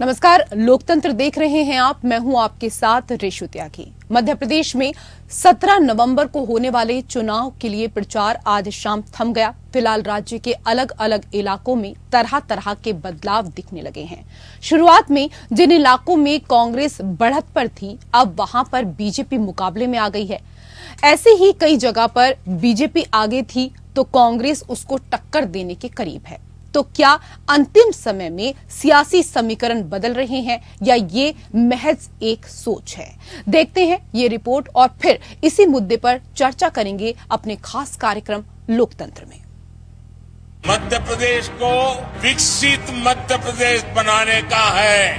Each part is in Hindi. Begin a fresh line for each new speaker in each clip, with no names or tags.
नमस्कार, लोकतंत्र देख रहे हैं आप। मैं हूं आपके साथ रेशु त्यागी। मध्य प्रदेश में 17 नवंबर को होने वाले चुनाव के लिए प्रचार आज शाम थम गया। फिलहाल राज्य के अलग अलग इलाकों में तरह तरह के बदलाव दिखने लगे हैं। शुरुआत में जिन इलाकों में कांग्रेस बढ़त पर थी, अब वहां पर बीजेपी मुकाबले में आ गई है। ऐसे ही कई जगह पर बीजेपी आगे थी तो कांग्रेस उसको टक्कर देने के करीब है। तो क्या अंतिम समय में सियासी समीकरण बदल रहे हैं या ये महज एक सोच है? देखते हैं ये रिपोर्ट और फिर इसी मुद्दे पर चर्चा करेंगे अपने खास कार्यक्रम लोकतंत्र में।
मध्य प्रदेश को विकसित मध्य प्रदेश बनाने का है।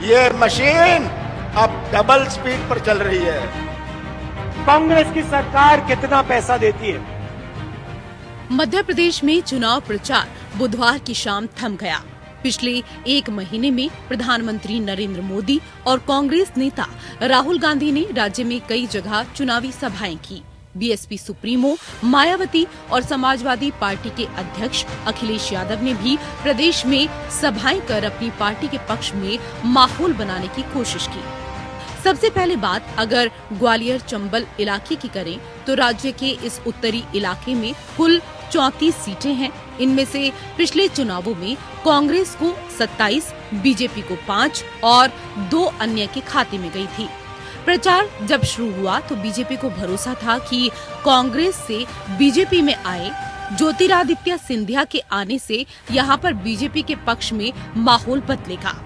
ये मशीन अब डबल स्पीड पर चल रही है।
कांग्रेस की सरकार कितना पैसा देती है?
मध्य प्रदेश में चुनाव प्रचार बुधवार की शाम थम गया। पिछले एक महीने में प्रधानमंत्री नरेंद्र मोदी और कांग्रेस नेता राहुल गांधी ने राज्य में कई जगह चुनावी सभाएं की। बीएसपी सुप्रीमो मायावती और समाजवादी पार्टी के अध्यक्ष अखिलेश यादव ने भी प्रदेश में सभाएं कर अपनी पार्टी के पक्ष में माहौल बनाने की कोशिश की। सबसे पहले बात अगर ग्वालियर चंबल इलाके की करें तो राज्य के इस उत्तरी इलाके में कुल 34 सीटें हैं। इनमें से पिछले चुनावों में कांग्रेस को 27, बीजेपी को 5 और 2 अन्य के खाते में गई थी। प्रचार जब शुरू हुआ तो बीजेपी को भरोसा था कि कांग्रेस से बीजेपी में आए ज्योतिरादित्य सिंधिया के आने से यहां पर बीजेपी के पक्ष में माहौल बदलेगा।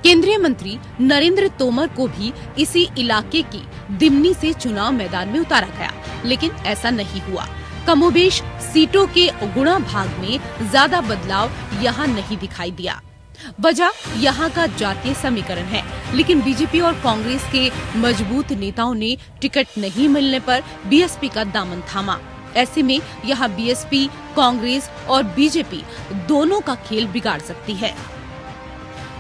केंद्रीय मंत्री नरेंद्र तोमर को भी इसी इलाके की दिमनी से चुनाव मैदान में उतारा गया, लेकिन ऐसा नहीं हुआ। कमोबेश सीटों के गुणा भाग में ज्यादा बदलाव यहाँ नहीं दिखाई दिया। वजह यहाँ का जातीय समीकरण है, लेकिन बीजेपी और कांग्रेस के मजबूत नेताओं ने टिकट नहीं मिलने पर बीएसपी का दामन थामा। ऐसे में यहाँ बीएसपी, कांग्रेस और बीजेपी दोनों का खेल बिगाड़ सकती है।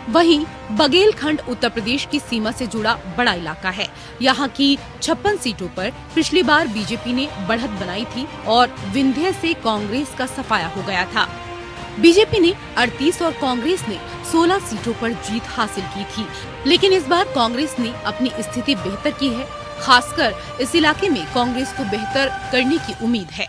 वहीं बघेलखंड उत्तर प्रदेश की सीमा से जुड़ा बड़ा इलाका है। यहाँ की 56 सीटों पर पिछली बार बीजेपी ने बढ़त बनाई थी और विंध्य से कांग्रेस का सफाया हो गया था। बीजेपी ने 38 और कांग्रेस ने 16 सीटों पर जीत हासिल की थी, लेकिन इस बार कांग्रेस ने अपनी स्थिति बेहतर की है। खासकर इस इलाके में कांग्रेस को बेहतर करने की उम्मीद है,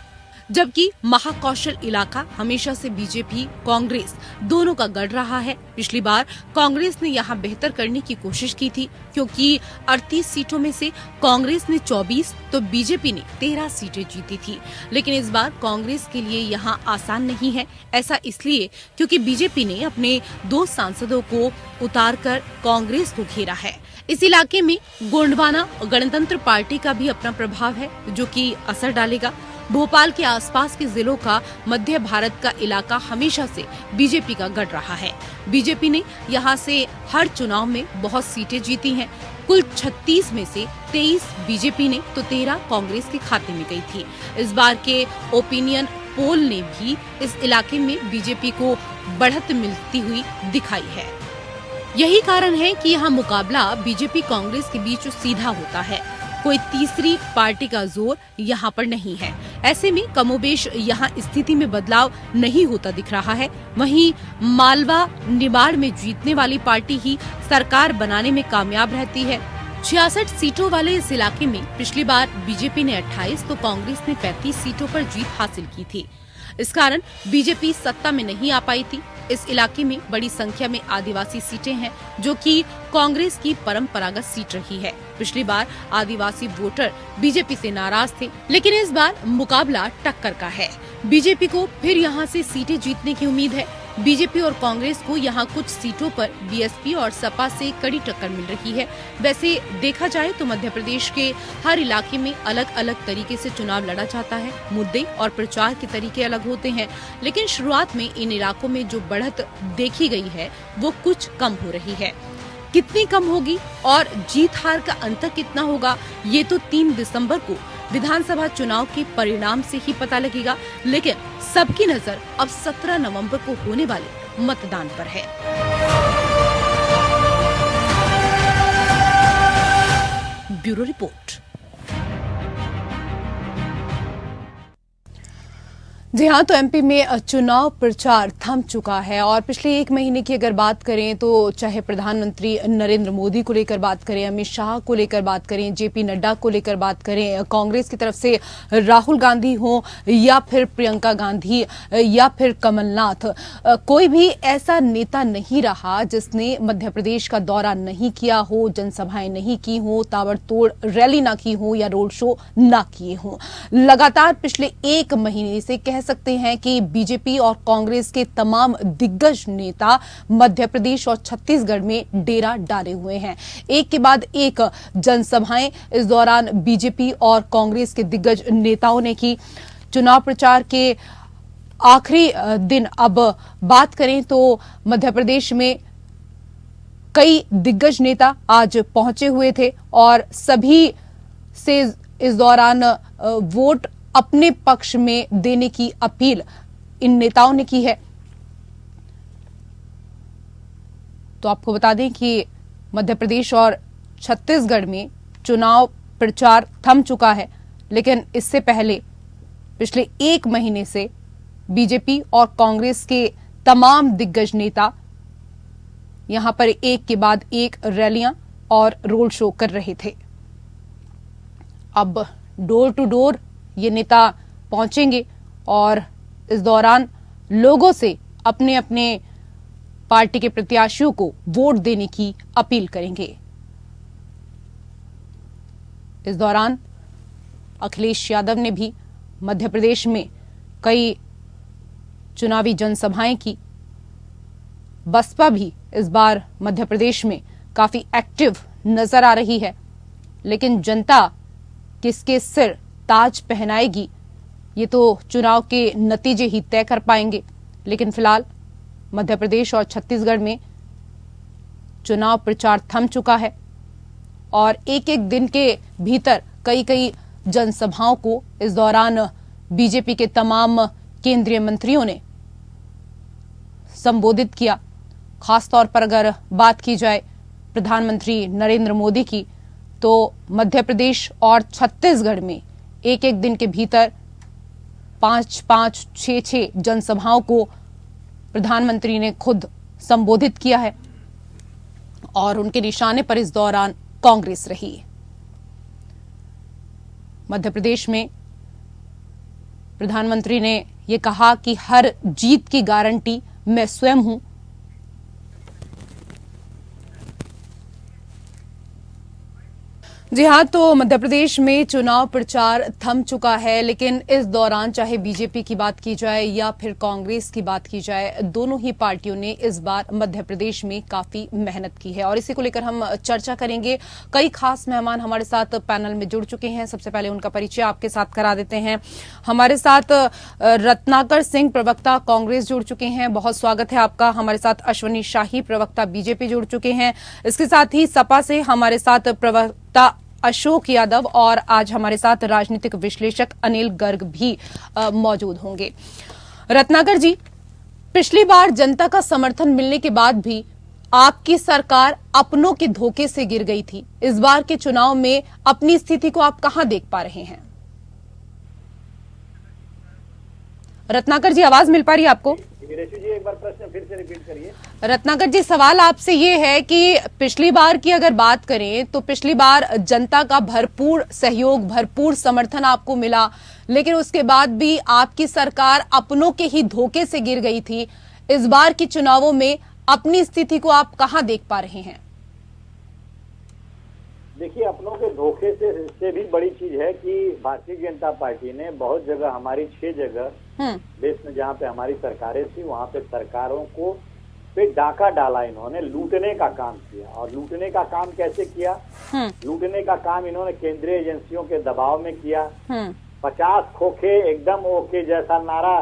जबकि महाकौशल इलाका हमेशा से बीजेपी कांग्रेस दोनों का गढ़ रहा है। पिछली बार कांग्रेस ने यहां बेहतर करने की कोशिश की थी, क्योंकि 38 सीटों में से कांग्रेस ने 24 तो बीजेपी ने 13 सीटें जीती थी। लेकिन इस बार कांग्रेस के लिए यहां आसान नहीं है। ऐसा इसलिए क्योंकि बीजेपी ने अपने 2 सांसदों को उतारकर कांग्रेस को घेरा है। इस इलाके में गोंडवाना गणतंत्र पार्टी का भी अपना प्रभाव है, जो कि असर डालेगा। भोपाल के आसपास के जिलों का मध्य भारत का इलाका हमेशा से बीजेपी का गढ़ रहा है। बीजेपी ने यहां से हर चुनाव में बहुत सीटें जीती हैं। कुल 36 में से 23 बीजेपी ने तो 13 कांग्रेस के खाते में गई थी। इस बार के ओपिनियन पोल ने भी इस इलाके में बीजेपी को बढ़त मिलती हुई दिखाई है। यही कारण है कि यहाँ मुकाबला बीजेपी कांग्रेस के बीच सीधा होता है। कोई तीसरी पार्टी का जोर यहाँ पर नहीं है। ऐसे में कमोबेश यहाँ स्थिति में बदलाव नहीं होता दिख रहा है। वहीं मालवा निमाड़ में जीतने वाली पार्टी ही सरकार बनाने में कामयाब रहती है। 66 सीटों वाले इस इलाके में पिछली बार बीजेपी ने 28 तो कांग्रेस ने 35 सीटों पर जीत हासिल की थी। इस कारण बीजेपी सत्ता में नहीं आ पाई थी। इस इलाके में बड़ी संख्या में आदिवासी सीटें हैं, जो कि कांग्रेस की परंपरागत सीट रही है। पिछली बार आदिवासी वोटर बीजेपी से नाराज थे, लेकिन इस बार मुकाबला टक्कर का है। बीजेपी को फिर यहां से सीटें जीतने की उम्मीद है। बीजेपी और कांग्रेस को यहां कुछ सीटों पर बीएसपी और सपा से कड़ी टक्कर मिल रही है। वैसे देखा जाए तो मध्य प्रदेश के हर इलाके में अलग अलग तरीके से चुनाव लड़ा जाता है। मुद्दे और प्रचार के तरीके अलग होते हैं, लेकिन शुरुआत में इन इलाकों में जो बढ़त देखी गई है वो कुछ कम हो रही है। कितनी कम होगी और जीत हार का अंतर कितना होगा, ये तो 3 दिसंबर को विधानसभा चुनाव के परिणाम से ही पता लगेगा। लेकिन सबकी नजर अब 17 नवंबर को होने वाले मतदान पर है। Bureau report. जी हाँ, तो एमपी में चुनाव प्रचार थम चुका है और पिछले एक महीने की अगर बात करें तो चाहे प्रधानमंत्री नरेंद्र मोदी को लेकर बात करें, अमित शाह को लेकर बात करें, जेपी नड्डा को लेकर बात करें, कांग्रेस की तरफ से राहुल गांधी हो या फिर प्रियंका गांधी या फिर कमलनाथ, कोई भी ऐसा नेता नहीं रहा जिसने मध्य प्रदेश का दौरा नहीं किया हो, जनसभाएं नहीं की हो, ताबड़तोड़ रैली ना की हो या रोड शो ना किए हों। लगातार पिछले एक महीने से कह सकते हैं कि बीजेपी और कांग्रेस के तमाम दिग्गज नेता मध्य प्रदेश और छत्तीसगढ़ में डेरा डाले हुए हैं। एक के बाद एक जनसभाएं इस दौरान बीजेपी और कांग्रेस के दिग्गज नेताओं ने की। चुनाव प्रचार के आखिरी दिन अब बात करें तो मध्य प्रदेश में कई दिग्गज नेता आज पहुंचे हुए थे और सभी से इस दौरान वोट अपने पक्ष में देने की अपील इन नेताओं ने की है। तो आपको बता दें कि मध्य प्रदेश और छत्तीसगढ़ में चुनाव प्रचार थम चुका है, लेकिन इससे पहले पिछले एक महीने से बीजेपी और कांग्रेस के तमाम दिग्गज नेता यहां पर एक के बाद एक रैलियां और रोड शो कर रहे थे। अब डोर टू डोर ये नेता पहुंचेंगे और इस दौरान लोगों से अपने अपने पार्टी के प्रत्याशियों को वोट देने की अपील करेंगे। इस दौरान अखिलेश यादव ने भी मध्य प्रदेश में कई चुनावी जनसभाएं की। बसपा भी इस बार मध्य प्रदेश में काफी एक्टिव नजर आ रही है, लेकिन जनता किसके सिर ताज पहनाएगी ये तो चुनाव के नतीजे ही तय कर पाएंगे। लेकिन फिलहाल मध्य प्रदेश और छत्तीसगढ़ में चुनाव प्रचार थम चुका है और एक एक दिन के भीतर कई कई जनसभाओं को इस दौरान बीजेपी के तमाम केंद्रीय मंत्रियों ने संबोधित किया। खासतौर पर अगर बात की जाए प्रधानमंत्री नरेंद्र मोदी की, तो मध्य प्रदेश और छत्तीसगढ़ में एक एक दिन के भीतर 5-5, 6-6 जनसभाओं को प्रधानमंत्री ने खुद संबोधित किया है और उनके निशाने पर इस दौरान कांग्रेस रही। मध्य प्रदेश में प्रधानमंत्री ने यह कहा कि हर जीत की गारंटी मैं स्वयं हूं। जी हाँ, तो मध्य प्रदेश में चुनाव प्रचार थम चुका है, लेकिन इस दौरान चाहे बीजेपी की बात की जाए या फिर कांग्रेस की बात की जाए, दोनों ही पार्टियों ने इस बार मध्य प्रदेश में काफी मेहनत की है और इसी को लेकर हम चर्चा करेंगे। कई खास मेहमान हमारे साथ पैनल में जुड़ चुके हैं। सबसे पहले उनका परिचय आपके साथ करा देते हैं। हमारे साथ रत्नाकर सिंह, प्रवक्ता कांग्रेस, जुड़ चुके हैं। बहुत स्वागत है आपका। हमारे साथ अश्वनी शाही, प्रवक्ता बीजेपी, जुड़ चुके हैं। इसके साथ ही सपा से हमारे साथ प्रवक्ता अशोक यादव और आज हमारे साथ राजनीतिक विश्लेषक अनिल गर्ग भी मौजूद होंगे। रत्नाकर जी, पिछली बार जनता का समर्थन मिलने के बाद भी आपकी सरकार अपनों के धोखे से गिर गई थी। इस बार के चुनाव में अपनी स्थिति को आप कहां देख पा रहे हैं? रत्नाकर जी, आवाज मिल पा रही है आपको?
जी, एक बार प्रश्न फिर से रिपीट करिए।
रत्नाकर जी, सवाल आपसे ये है कि पिछली बार की अगर बात करें तो पिछली बार जनता का भरपूर सहयोग, भरपूर समर्थन आपको मिला, लेकिन उसके बाद भी आपकी सरकार अपनों के ही धोखे से गिर गई थी। इस बार के चुनावों में अपनी स्थिति को आप कहां देख पा रहे हैं?
देखिए, अपनों के धोखे से भी बड़ी चीज है कि भारतीय जनता पार्टी ने बहुत जगह, हमारी 6 जगह देश में जहाँ पे हमारी सरकारें थी, वहाँ पे सरकारों को पे डाका डाला। इन्होंने लूटने का काम किया। और लूटने का काम कैसे किया? लूटने का काम इन्होंने केंद्रीय एजेंसियों के दबाव में किया। 50 खोखे एकदम ओके जैसा नारा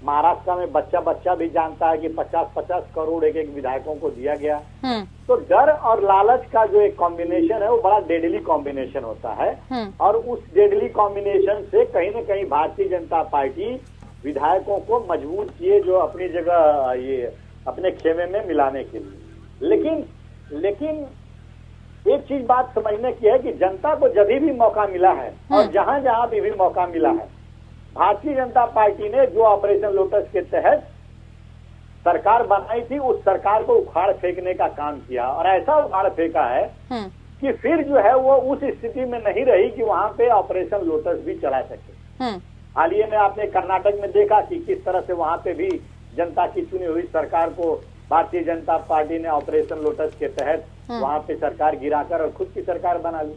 महाराष्ट्र में बच्चा भी जानता है कि 50-50 करोड़ एक एक विधायकों को दिया गया। तो डर और लालच का जो एक कॉम्बिनेशन है वो बड़ा डेडली कॉम्बिनेशन होता है और उस डेडली कॉम्बिनेशन से कहीं न कहीं भारतीय जनता पार्टी विधायकों को मजबूर किए जो अपनी जगह ये अपने खेमे में मिलाने के लिए। लेकिन एक चीज बात समझने की है कि जनता को जब भी मौका मिला है और जहां जहां भी मौका मिला है, भारतीय जनता पार्टी ने जो ऑपरेशन लोटस के तहत सरकार बनाई थी, उस सरकार को उखाड़ फेंकने का काम किया और ऐसा उखाड़ फेंका है कि फिर जो है वो उस स्थिति में नहीं रही कि वहां पे ऑपरेशन लोटस भी चला सके। हालिया में आपने कर्नाटक में देखा कि किस तरह से वहां पे भी जनता की चुनी हुई सरकार को भारतीय जनता पार्टी ने ऑपरेशन लोटस के तहत वहां पे सरकार गिराकर और खुद की सरकार बना ली।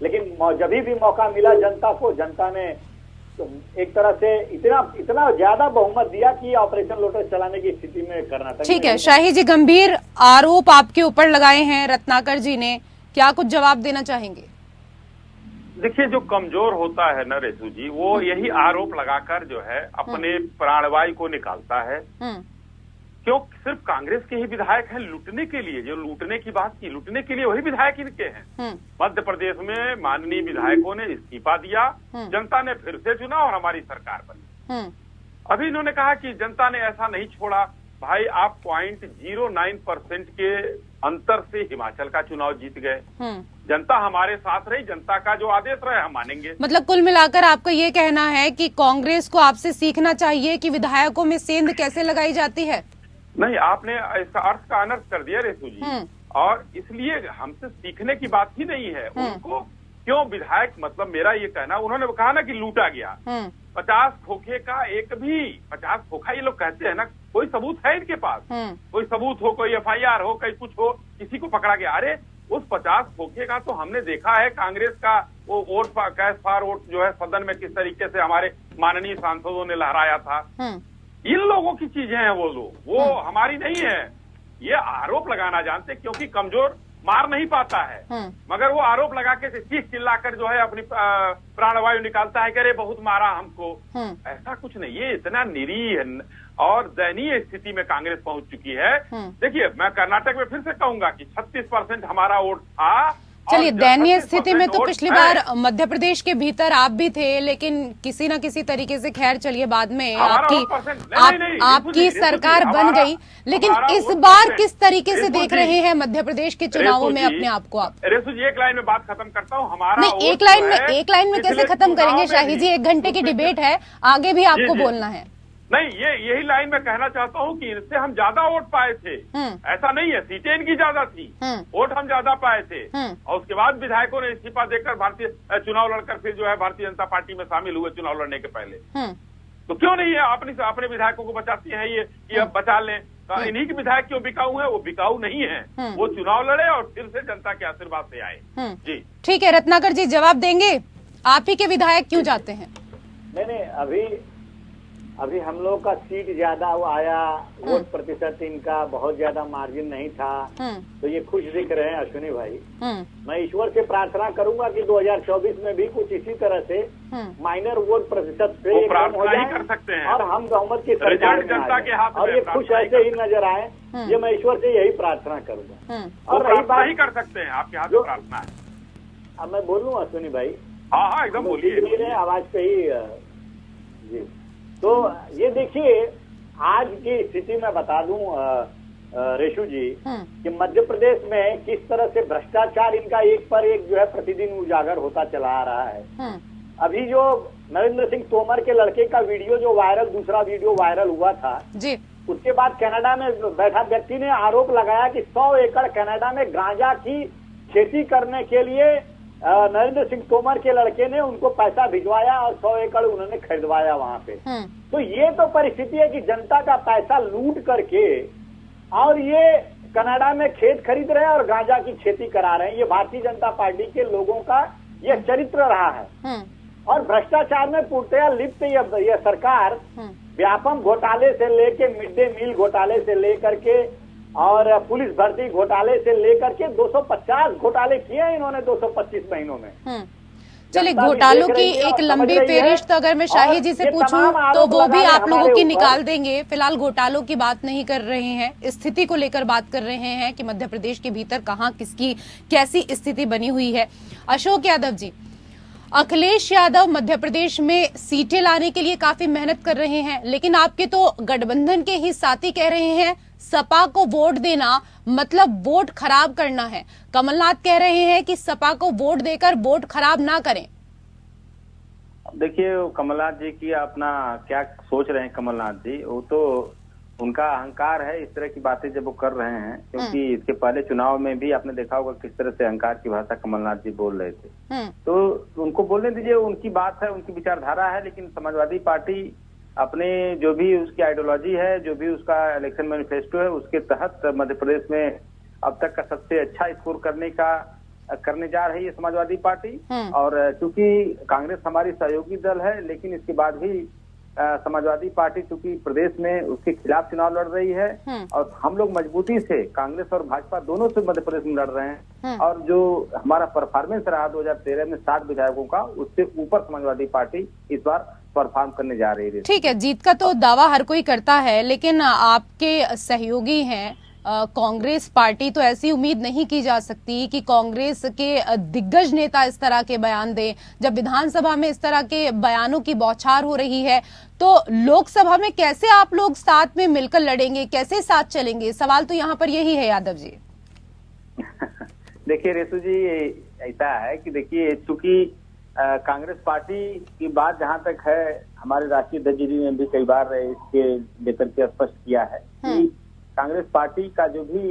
लेकिन जब भी मौका मिला जनता को, जनता ने तो एक तरह से इतना ज्यादा बहुमत दिया कि ऑपरेशन लोटस चलाने की स्थिति में कर्नाटक।
ठीक है शाही जी, गंभीर आरोप आपके ऊपर लगाए हैं रत्नाकर जी ने, क्या कुछ जवाब देना चाहेंगे?
देखिए, जो कमजोर होता है ना रेसू जी, वो यही आरोप लगाकर जो है अपने प्राणवायु को निकालता है। क्यों सिर्फ कांग्रेस के ही विधायक हैं लूटने के लिए? जो लूटने की बात की, लूटने के लिए वही विधायक इनके हैं। मध्य प्रदेश में माननीय विधायकों ने इस्तीफा दिया, जनता ने फिर से चुना और हमारी सरकार बनी। अभी इन्होंने कहा कि जनता ने ऐसा नहीं छोड़ा। भाई, आप 0.09% के अंतर से हिमाचल का चुनाव जीत गए। जनता हमारे साथ रही, जनता का जो आदेश रहे हम मानेंगे।
मतलब कुल मिलाकर आपका ये कहना है कि कांग्रेस को आपसे सीखना चाहिए कि विधायकों में सेंध कैसे लगाई जाती है?
नहीं, आपने इसका अर्थ का अनर्थ कर दिया रेसू जी। और इसलिए हमसे सीखने की बात ही नहीं है। उनको क्यों विधायक, मतलब मेरा ये कहना, उन्होंने कहा ना कि लूटा गया। 50 खोखे का एक भी 50 खोखा ये लोग कहते हैं ना, कोई सबूत है इनके पास? कोई सबूत हो, कोई FIR हो, कहीं कुछ हो, किसी को पकड़ा गया? अरे उस 50 खोखे का तो हमने देखा है कांग्रेस का वो वोट कैश फॉर वोट जो है सदन में किस तरीके से हमारे माननीय सांसदों ने लहराया था। इन लोगों की चीजें हैं वो लोग, वो हमारी नहीं है। ये आरोप लगाना जानते, क्योंकि कमजोर मार नहीं पाता है, मगर वो आरोप लगा के चीख चिल्लाकर जो है अपनी प्राणवायु निकालता है कि अरे बहुत मारा हमको। ऐसा कुछ नहीं, ये इतना निरीह और दयनीय स्थिति में कांग्रेस पहुंच चुकी है। देखिए, मैं कर्नाटक में फिर से कहूंगा कि 36% हमारा वोट था।
चलिए, दयनीय स्थिति में तो पिछली बार मध्य प्रदेश के भीतर आप भी थे, लेकिन किसी न किसी तरीके से, खैर चलिए, बाद में आपकी सरकार बन गई। लेकिन इस बार किस तरीके से देख रहे हैं मध्य प्रदेश के चुनावों में अपने आप को आप?
रेसू जी, एक लाइन में बात खत्म करता हूँ। हमारा
नहीं, एक लाइन में कैसे खत्म करेंगे शाही जी? 1 घंटे की डिबेट है, आगे भी आपको बोलना है।
नहीं, यही लाइन में कहना चाहता हूँ कि इनसे हम ज्यादा वोट पाए थे। ऐसा नहीं है, सीटें इनकी ज्यादा थी, वोट हम ज्यादा पाए थे। और उसके बाद विधायकों ने इस्तीफा देकर भारतीय चुनाव लड़कर फिर जो है भारतीय जनता पार्टी में शामिल हुए चुनाव लड़ने के पहले। तो क्यों नहीं है अपने विधायकों को बचाती है ये कि अब बचा लें? तो इन्हीं के विधायक क्यों बिकाऊ है? वो बिकाऊ नहीं है, वो चुनाव लड़े और फिर से जनता के आशीर्वाद से आए। जी ठीक
है, रत्नाकर जी जवाब देंगे, आप ही के विधायक क्यों जाते हैं?
नहीं, अभी हम लोग का सीट ज्यादा आया, वोट प्रतिशत इनका बहुत ज्यादा मार्जिन नहीं था, तो ये खुश दिख रहे हैं अश्विनी भाई। मैं ईश्वर से प्रार्थना करूंगा कि 2024 में भी कुछ इसी तरह से माइनर वोट प्रतिशत से कम हो जाए
कर सकते हैं
और हम बहुमत की सरकार में
जनता के हाथ में
और ये खुश ऐसे ही नजर आए। ये मैं ईश्वर से यही प्रार्थना करूंगा। और रही बात,
ही कर सकते हैं, आपके हाथ में प्रार्थना है।
अब मैं बोलूँ अश्विनी भाई?
हाँ, एकदम बोलिए।
आवाज पे ही जी। तो ये देखिए, आज की स्थिति में बता दूं रेशु जी कि मध्य प्रदेश में किस तरह से भ्रष्टाचार इनका एक पर एक जो है प्रतिदिन उजागर होता चला आ रहा है। अभी जो नरेंद्र सिंह तोमर के लड़के का वीडियो जो दूसरा वीडियो वायरल हुआ था जी, उसके बाद कनाडा में बैठा व्यक्ति ने आरोप लगाया कि 100 एकड़ कनाडा में गांजा की खेती करने के लिए नरेंद्र सिंह तोमर के लड़के ने उनको पैसा भिजवाया और 100 एकड़ उन्होंने खरीदवाया वहां पे। तो ये तो परिस्थिति है कि जनता का पैसा लूट करके और ये कनाडा में खेत खरीद रहे हैं और गांजा की खेती करा रहे हैं। ये भारतीय जनता पार्टी के लोगों का ये चरित्र रहा है। और भ्रष्टाचार में पूर्णतया लिप्त ये सरकार व्यापम घोटाले से लेके मिड डे मील घोटाले से लेकर के और पुलिस भर्ती घोटाले से लेकर के 250 घोटाले किए हैं इन्होंने 225 महीनों में।
चलिए, घोटालों की एक लंबी फेरिस्त अगर मैं शाही जी से पूछूं तो वो भी आप लोगों की निकाल देंगे। फिलहाल घोटालों की बात नहीं कर रहे हैं, स्थिति को लेकर बात कर रहे हैं कि मध्य प्रदेश के भीतर कहां किसकी कैसी स्थिति बनी हुई है। अशोक यादव जी, अखिलेश यादव मध्य प्रदेश में सीटें लाने के लिए काफी मेहनत कर रहे हैं, लेकिन आपके तो गठबंधन के ही साथी कह रहे हैं सपा को वोट देना मतलब वोट खराब करना है। कमलनाथ कह रहे हैं कि सपा को वोट देकर वोट खराब ना करें।
देखिए कमलनाथ जी की अपना क्या सोच रहे हैं कमलनाथ जी, वो तो उनका अहंकार है। इस तरह की बातें जब वो कर रहे हैं, क्योंकि इसके पहले चुनाव में भी आपने देखा होगा किस तरह से अहंकार की भाषा कमलनाथ जी बोल रहे थे। तो उनको बोलने दीजिए, उनकी बात है, उनकी विचारधारा है। लेकिन समाजवादी पार्टी अपने जो भी उसकी आइडियोलॉजी है, जो भी उसका इलेक्शन मैनिफेस्टो है, उसके तहत मध्य प्रदेश में अब तक का सबसे अच्छा स्कोर करने जा रही है समाजवादी पार्टी। और चूंकि कांग्रेस हमारी सहयोगी दल है, लेकिन इसके बाद भी समाजवादी पार्टी चूंकि प्रदेश में उसके खिलाफ चुनाव लड़ रही है, और हम लोग मजबूती से कांग्रेस और भाजपा दोनों से मध्य प्रदेश में लड़ रहे हैं। और जो हमारा परफॉर्मेंस रहा 2013 में 60 विधायकों का, उससे ऊपर समाजवादी पार्टी इस बार परफॉर्म करने जा रही है।
ठीक है, जीत का तो दावा हर कोई करता है, लेकिन आपके सहयोगी हैं कांग्रेस पार्टी, तो ऐसी उम्मीद नहीं की जा सकती कि कांग्रेस के दिग्गज नेता इस तरह के बयान दें। जब विधानसभा में इस तरह के बयानों की बौछार हो रही है, तो लोकसभा में कैसे आप लोग साथ में मिलकर लड़ेंगे, कैसे साथ चलेंगे? सवाल तो यहाँ पर यही है यादव जी।
देखिए रेसू जी, ऐसा है कि देखिए चूंकि कांग्रेस पार्टी की बात जहां तक है, हमारे राष्ट्रीय अध्यक्ष जी ने भी कई बार इसके लेकर के स्पष्ट किया है कि कांग्रेस पार्टी का जो भी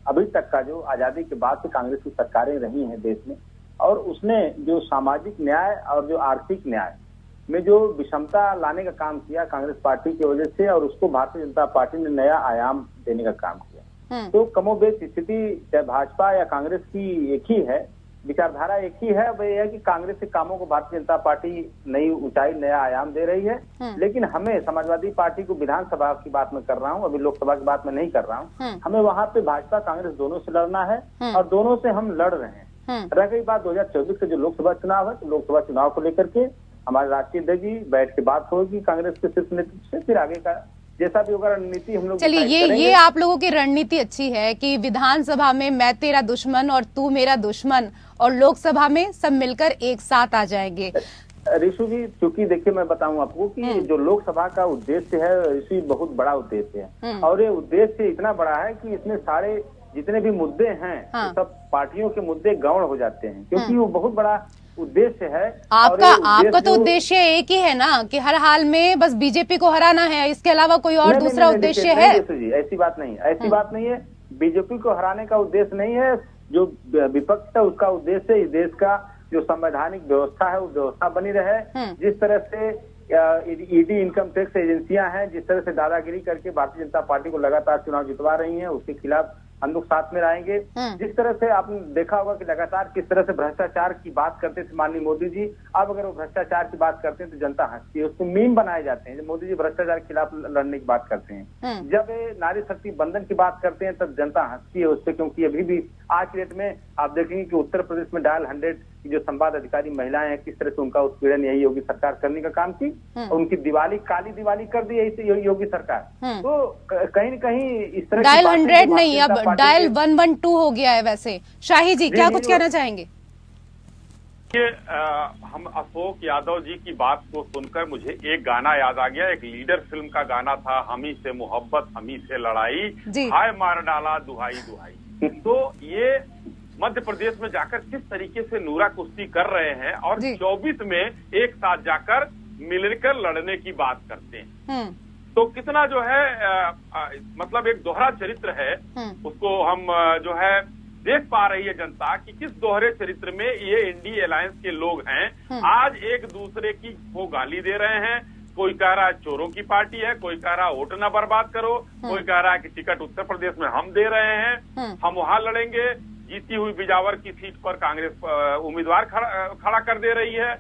अभी तक का जो आजादी के बाद से कांग्रेस की सरकारें रही हैं देश में, और उसने जो सामाजिक न्याय और जो आर्थिक न्याय में जो विषमता लाने का काम किया कांग्रेस पार्टी की वजह से, और उसको भारतीय जनता पार्टी ने नया आयाम देने का काम किया। तो कमोबेश स्थिति चाहे भाजपा या कांग्रेस की एक ही है, विचारधारा एक ही है। वह है कि कांग्रेस के कामों को भारतीय जनता पार्टी नई ऊंचाई, नया आयाम दे रही है। लेकिन हमें समाजवादी पार्टी को, विधानसभा की बात मैं कर रहा हूं, अभी लोकसभा की बात मैं नहीं कर रहा हूं, हमें वहां पे भाजपा कांग्रेस दोनों से लड़ना है, और दोनों से हम लड़ रहे हैं। रह गई बात 2024 के जो लोकसभा चुनाव है, तो लोकसभा चुनाव को लेकर के हमारे राष्ट्रीय अध्यक्ष जी बैठ के बात होगी कांग्रेस के शीर्ष नेतृत्व से, फिर आगे का जैसा भी होगा रणनीति हम लोग।
चलिए, ये आप लोगों की रणनीति अच्छी है कि विधानसभा में मैं तेरा दुश्मन और तू मेरा दुश्मन, और लोकसभा में सब मिलकर एक साथ आ जाएंगे।
ऋषु जी, चूंकि देखिए मैं बताऊं आपको कि जो लोकसभा का उद्देश्य है, ऋषि, बहुत बड़ा उद्देश्य है। और ये उद्देश्य इतना बड़ा है कि इसमें सारे जितने भी मुद्दे हैं, सब पार्टियों के मुद्दे गौण हो जाते हैं, क्योंकि वो बहुत बड़ा उद्देश्य है।
आपका तो उद्देश्य एक ही है ना कि हर हाल में बस बीजेपी को हराना है, इसके अलावा कोई और दूसरा उद्देश्य है?
ऐसी बात नहीं, ऐसी बात नहीं है। बीजेपी को हराने का उद्देश्य नहीं है। जो विपक्ष है उसका उद्देश्य इस देश का जो संवैधानिक व्यवस्था है, वो व्यवस्था बनी रहे। जिस तरह से ईडी, इनकम टैक्स एजेंसियां हैं, जिस तरह से दादागिरी करके भारतीय जनता पार्टी को लगातार चुनाव जितवा रही हैं, उसके खिलाफ हम लोग साथ में रहेंगे। जिस तरह से आपने देखा होगा कि लगातार किस तरह से भ्रष्टाचार की बात करते थे माननीय मोदी जी, अब अगर वो भ्रष्टाचार की बात करते हैं तो जनता हंसती है, उसको मीम बनाए जाते हैं। जब मोदी जी भ्रष्टाचार के खिलाफ लड़ने की बात करते हैं, जब नारी शक्ति बंधन की बात करते हैं, तब जनता हंसती है उससे, क्योंकि अभी भी आज की डेट में आप देखेंगे कि उत्तर प्रदेश में डायल 100 की जो संवाद अधिकारी महिलाएं हैं, किस तरह से उनका उत्पीड़न यही योगी सरकार करने का काम की, उनकी दिवाली, काली दिवाली कर दी यही योगी सरकार। तो कहीं न कहीं इस तरह
डायल 100 नहीं, अब डायल 112 हो गया है। वैसे शाही जी क्या कुछ कहना चाहेंगे?
हम अशोक यादव जी की बात को सुनकर मुझे एक गाना याद आ गया। एक लीडर फिल्म का गाना था, हमी से मोहब्बत हमी से लड़ाई, हाय मार डाला दुहाई दुहाई। तो ये मध्य प्रदेश में जाकर किस तरीके से नूरा कुश्ती कर रहे हैं, और 24 में एक साथ जाकर मिलकर लड़ने की बात करते हैं। तो कितना जो है मतलब एक दोहरा चरित्र है, उसको हम जो है देख पा रही है जनता कि किस दोहरे चरित्र में ये इंडी अलायंस के लोग हैं। आज एक दूसरे की को गाली दे रहे हैं। कोई कह रहा है चोरों की पार्टी है, कोई कह रहा है वोट न बर्बाद करो, कोई कह रहा है कि टिकट उत्तर प्रदेश में हम दे रहे हैं, हम वहां लड़ेंगे। जीती हुई बिजावर की सीट पर कांग्रेस उम्मीदवार खड़ा कर दे रही है।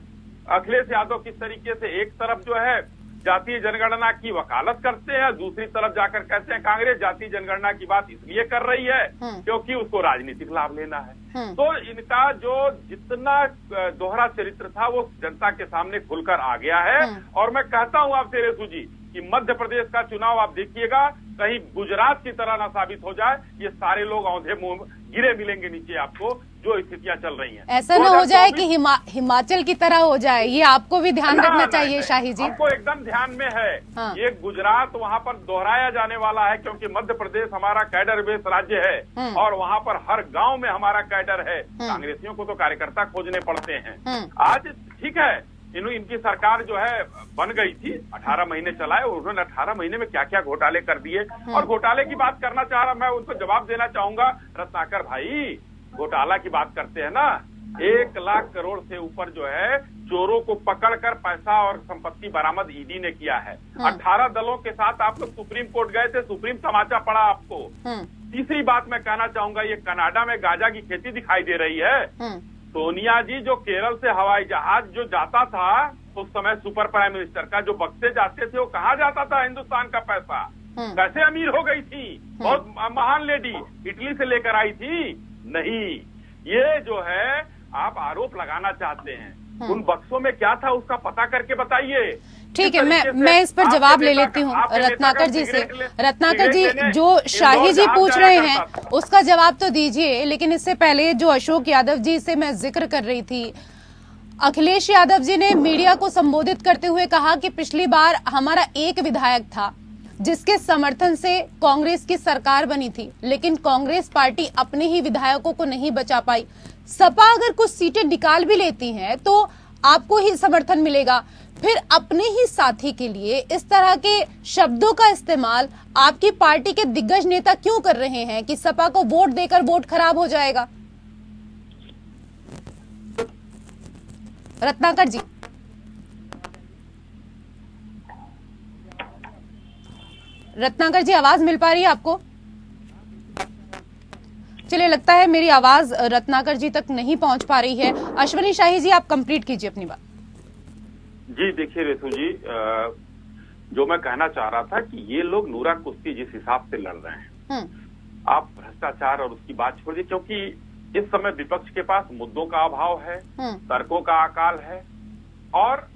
अखिलेश यादव किस तरीके से एक तरफ जो है जातीय जनगणना की वकालत करते हैं, दूसरी तरफ जाकर कहते हैं कांग्रेस जातीय जनगणना की बात इसलिए कर रही है क्योंकि उसको राजनीतिक लाभ लेना है। तो इनका जो जितना दोहरा चरित्र था वो जनता के सामने खुलकर आ गया है। और मैं कहता हूं आपसे रेसू जी कि मध्य प्रदेश का चुनाव आप देखिएगा, कहीं गुजरात की तरह ना साबित हो जाए। ये सारे लोग औंधे मुंह गिरे मिलेंगे नीचे आपको, जो स्थितियां चल रही हैं।
ऐसा न हो जाए कि हिमाचल की तरह हो जाए, ये आपको भी ध्यान रखना चाहिए शाही जी।
हमको एकदम ध्यान में है। ये गुजरात वहां पर दोहराया जाने वाला है, क्योंकि मध्य प्रदेश हमारा कैडर बेस्ड राज्य है और वहां पर हर गांव में हमारा कैडर है। कांग्रेसियों को तो कार्यकर्ता खोजने पड़ते हैं। आज ठीक है, इनकी सरकार जो है बन गई थी, 18 महीने चलाए, और उन्होंने 18 महीने में क्या क्या घोटाले कर दिए। और घोटाले की बात करना चाह रहा, मैं उनको जवाब देना चाहूंगा, रत्नाकर भाई घोटाला की बात करते हैं ना, 1 लाख करोड़ से ऊपर जो है चोरों को पकड़कर पैसा और संपत्ति बरामद ईडी ने किया है। 18 दलों के साथ आप लोग सुप्रीम कोर्ट गए थे, सुप्रीम तमाचा पड़ा आपको। तीसरी बात मैं कहना चाहूंगा, ये कनाडा में गांजा की खेती दिखाई दे रही है। सोनिया जी, जो केरल से हवाई जहाज जो जाता था उस समय सुपर प्राइम मिनिस्टर का, जो बक्से जाते थे वो कहाँ जाता था हिंदुस्तान का पैसा? कैसे अमीर हो गई थी? बहुत महान लेडी, इटली से लेकर आई थी। नहीं, ये जो है आप आरोप लगाना चाहते हैं, उन बक्सों में क्या था उसका पता करके बताइए।
ठीक है, मैं इस पर जवाब ले लेती हूँ रत्नाकर जी से। रत्नाकर जी, जो शाही जी पूछ रहे हैं उसका जवाब तो दीजिए, लेकिन इससे पहले जो अशोक यादव जी से मैं जिक्र कर रही थी, अखिलेश यादव जी ने मीडिया को संबोधित करते हुए कहा कि पिछली बार हमारा एक विधायक था जिसके समर्थन से कांग्रेस की सरकार बनी थी, लेकिन कांग्रेस पार्टी अपने ही विधायकों को नहीं बचा पाई। सपा अगर कुछ सीटें निकाल भी लेती हैं तो आपको ही समर्थन मिलेगा। फिर अपने ही साथी के लिए इस तरह के शब्दों का इस्तेमाल आपकी पार्टी के दिग्गज नेता क्यों कर रहे हैं कि सपा को वोट देकर वोट खराब हो जाएगा? रत्नाकर जी, रत्नाकर जी, आवाज मिल पा रही है आपको? चलिए, लगता है मेरी आवाज रत्नाकर जी तक नहीं पहुंच पा रही है। अश्विनी शाही जी, आप कंप्लीट कीजिए अपनी बात।
जी देखिए रेसू जी, जो मैं कहना चाह रहा था कि ये लोग नूरा कुश्ती जिस हिसाब से लड़ रहे हैं, आप भ्रष्टाचार और उसकी बात छोड़िए, क्योंकि इस समय विपक्ष के पास मुद्दों का अभाव है, तर्कों का अकाल है, और